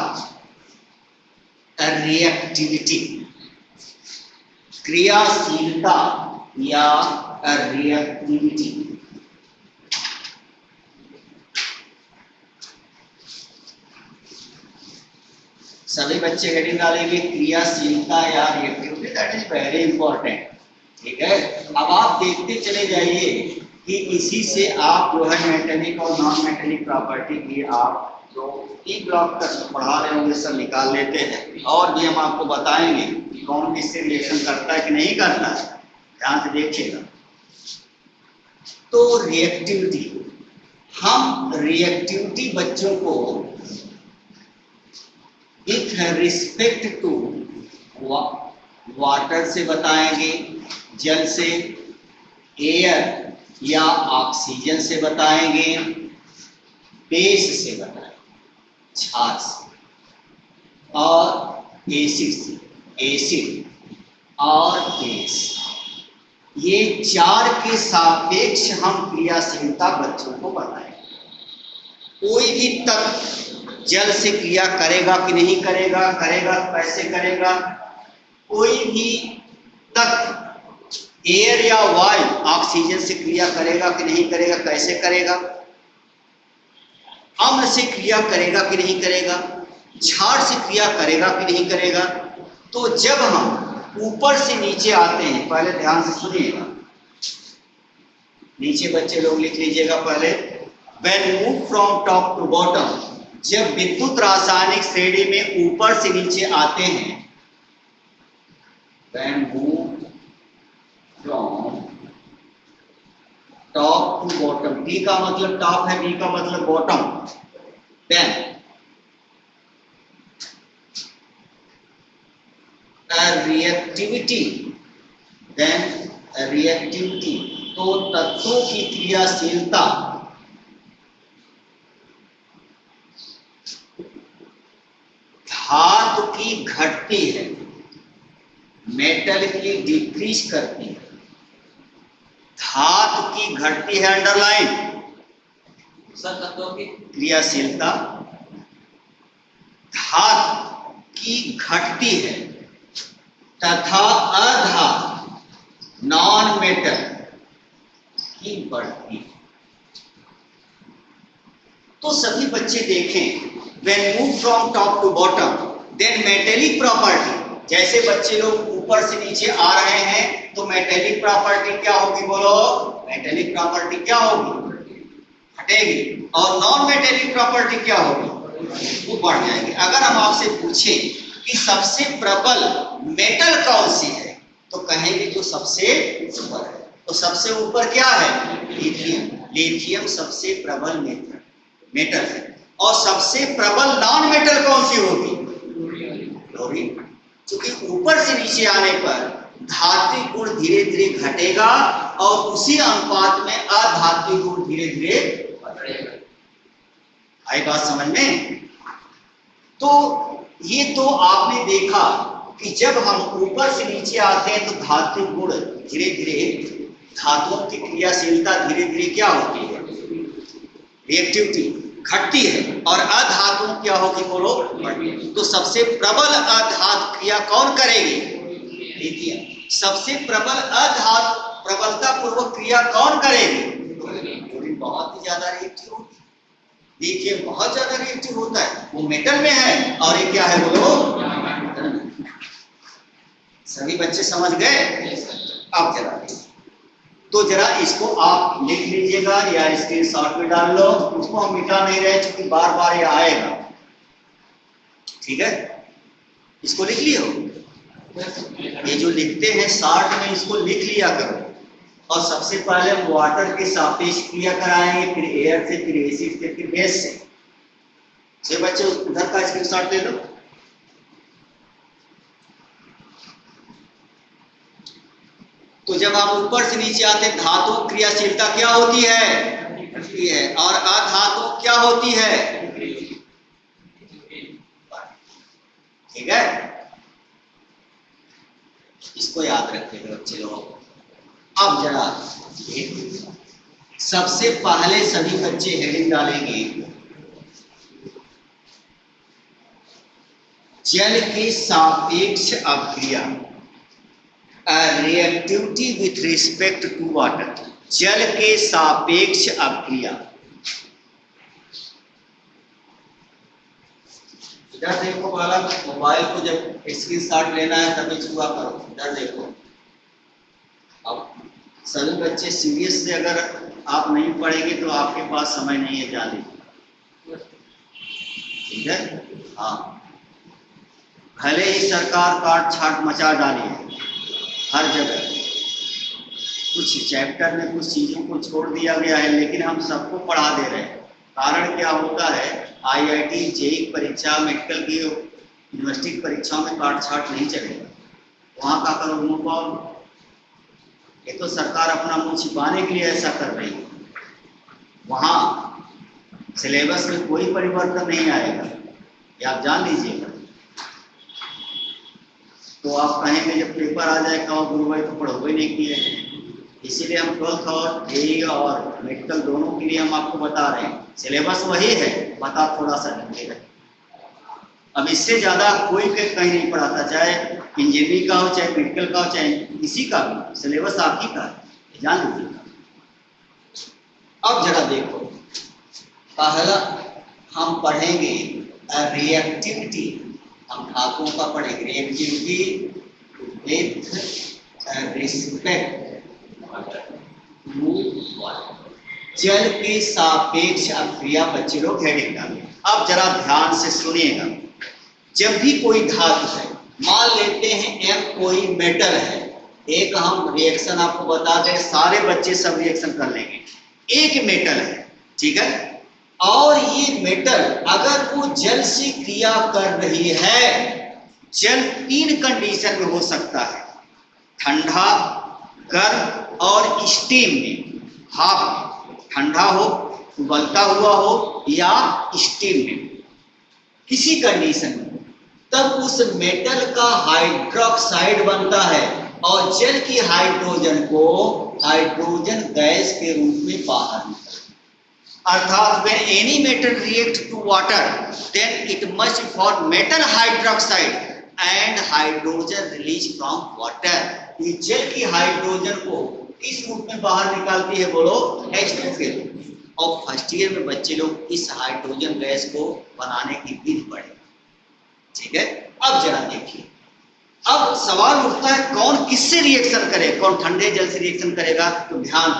रिएक्टिविटी। क्रियाशीलता या रिएक्टिविटी। सभी बच्चे हेडिंग डालेंगे क्रियाशीलता या reactivity, that is very important. ठीक है, अब आप देखते चले जाइए कि इसी से आप जो है मेटेलिक और नॉन मेटेलिक प्रॉपर्टी की आप जो ई ब्लॉक तक पढ़ा रहे होंगे सब निकाल लेते हैं, और भी हम आपको बताएंगे कि कौन किससे रिएक्शन करता है कि नहीं करता है, ध्यान से देखिएगा। तो रिएक्टिविटी, हम रिएक्टिविटी बच्चों को विथ रिस्पेक्ट टू वाटर से बताएंगे, जल से, एयर या ऑक्सीजन से बताएंगे, बेस से बताएंगे, छाछ से, और एसिड से, एसिड और बेस। ये 4 के सापेक्ष हम क्रियाशीलता बच्चों को बताएंगे। कोई भी तत्व जल से क्रिया करेगा कि नहीं करेगा, करेगा तो कैसे करेगा। कोई भी तत्व एयर या वायु ऑक्सीजन से क्रिया करेगा कि नहीं करेगा, कैसे करेगा। अम्ल से क्रिया करेगा कि नहीं करेगा, क्षार से क्रिया करेगा कि नहीं करेगा। तो जब हम ऊपर से नीचे आते हैं, पहले ध्यान से सुनिएगा, नीचे बच्चे लोग लिख लीजिएगा पहले, when move from top to bottom, जब विद्युत रासायनिक श्रेणी में ऊपर से नीचे आते हैं, when move from top to bottom, T का मतलब टॉप है, B का मतलब bottom, then reactivity, then reactivity, तो तत्वों की क्रियाशीलता धातु की घटती है, मेटल की डिक्रीज करती है। धातु की घटती है, अंडरलाइन, सर तत्वों की क्रियाशीलता धातु की घटती है तथा अधातु नॉन मेटल की बढ़ती है। तो सभी बच्चे देखें, when move from top to bottom, then metallic property, जैसे बच्चे लोग ऊपर से नीचे आ रहे हैं तो मेटेलिक प्रॉपर्टी क्या होगी, बोलो, मेटेलिक प्रॉपर्टी क्या होगी, हटेगी, और नॉन मेटेलिक प्रॉपर्टी क्या होगी, वो बढ़ जाएगी। अगर हम आपसे पूछें कि सबसे प्रबल मेटल कौन सी है, तो कहेंगे जो सबसे ऊपर है। तो सबसे ऊपर क्या है, लिथियम। लिथियम सबसे प्रबल मेटल है। और सबसे प्रबल नॉन मेटल कौन सी होगी, क्लोरीन। क्योंकि ऊपर से नीचे आने पर धात्विक गुण धीरे धीरे घटेगा और उसी अनुपात में अधात्विक गुण धीरे धीरे बढ़ेगा। आई बात समझ में। तो ये तो आपने देखा कि जब हम ऊपर से नीचे आते हैं तो धात्विक गुण धीरे धीरे, धातुओं की क्रियाशीलता धीरे धीरे क्या होती है, रिएक्टिविटी घटती है, और अधातु क्या होगी, बोलो, बढ़ती। तो सबसे प्रबल अधातु क्रिया कौन करेगी, लिथियम। सबसे प्रबल अधातु प्रबलता पूर्वक क्रिया कौन करेगी, क्लोरीन। बहुत ही ज्यादा रिएक्टिव होती है, लिथियम बहुत ज्यादा रिएक्टिव होता है, वो मेटल में है, और ये क्या है, बोलो। सभी बच्चे समझ गए। अब जरा तो जरा इसको आप लिख लीजिएगा या स्क्रीनशॉट में डाल लो, उसको हम मिटा नहीं रहे क्योंकि बार बार ये आएगा। ठीक है, इसको लिख लियो। ये जो लिखते हैं शॉर्ट में इसको लिख लिया करो। और सबसे पहले हम वाटर के सापेक्ष क्रिया कराएंगे, फिर एयर से, फिर एसिड से, फिर बेस से। बच्चे उधर का स्क्रीनशॉट ले लो। तो जब हम ऊपर से नीचे आते हैं, धातु क्रियाशीलता क्या होती है और अधातु क्या होती है? ठीक है, इसको याद रखिएगा बच्चे लोग। अब जरा देखिए, सबसे पहले सभी बच्चे हेडिंग डालेंगे जल के सापेक्ष अभिक्रिया, reactivity with respect to water. जल के सापेक्ष अभिक्रिया। इधर देखो बालक, मोबाइल को जब स्क्रीनशॉट लेना है तभी छुआ करो। इधर देखो, अब सभी बच्चे सीरियस से अगर आप नहीं पढ़ेंगे तो आपके पास समय नहीं है जाने। ठीक है, हाँ, भले ही सरकार काट छाट मचा डाली है हर जगह, कुछ चैप्टर में कुछ चीजों को छोड़ दिया गया है, लेकिन हम सबको पढ़ा दे रहे हैं। कारण क्या होता है, आईआईटी जेईई परीक्षा, मेडिकल की यूनिवर्सिटी की परीक्षाओं में काट छाट नहीं चलेगा। वहाँ का करो मुंह पाओ, ये तो सरकार अपना मुंह छिपाने के लिए ऐसा कर रही है। वहाँ सिलेबस में कोई परिवर्तन नहीं आएगा, ये आप जान लीजिएगा। तो आप कहेंगे जब पेपर आ जाए कहो गुरु भाई तो पढ़ो ही नहीं किए। इसीलिए हम 12th और जेईई और मेडिकल दोनों के लिए हम आपको बता रहे हैं, सिलेबस वही है, बता थोड़ा सा ढंगे रहे। अब इससे ज्यादा कोई कहीं नहीं पढ़ाता, चाहे इंजीनियरिंग का हो, चाहे मेडिकल का हो, चाहे किसी का भी, सिलेबस आप ही का है, जान लीजिएगा। अब जरा देखो, पहला हम पढ़ेंगे रिएक्टिविटी, हम धातुओं का पढ़ेंगे, reactivity with respect to water. जल के सापेक्ष अभिक्रिया बच्चे लोग हेडिंग डालें। अब जरा ध्यान से सुनिएगा, जब भी कोई धातु है, मान लेते हैं M कोई मेटल है, एक हम रिएक्शन आपको बता दें, सारे बच्चे सब रिएक्शन कर लेंगे। एक मेटल है, ठीक है, और ये मेटल अगर वो जल से क्रिया कर रही है, जल 3 कंडीशन में हो सकता है, ठंडा, गर्म और स्टीम में। हाफ ठंडा हो, उबलता हुआ हो, या स्टीम में, किसी कंडीशन में, तब उस मेटल का हाइड्रोक्साइड बनता है और जल की हाइड्रोजन को हाइड्रोजन गैस के रूप में बाहर निकलता है। अर्थात when any metal react to water, then it must form metal hydroxide and hydrogen released from water। ये जल की हाइड्रोजन को किस रूप में बाहर निकालती है, बोलो, H2 के रूप में। और फर्स्ट ईयर में बच्चे लोग इस हाइड्रोजन गैस को बनाने की विधि पढ़े। ठीक है, अब जरा देखिए, अब सवाल उठता है कौन किससे रिएक्शन करे, कौन ठंडे जल से रिएक्शन करेगा, तो ध्यान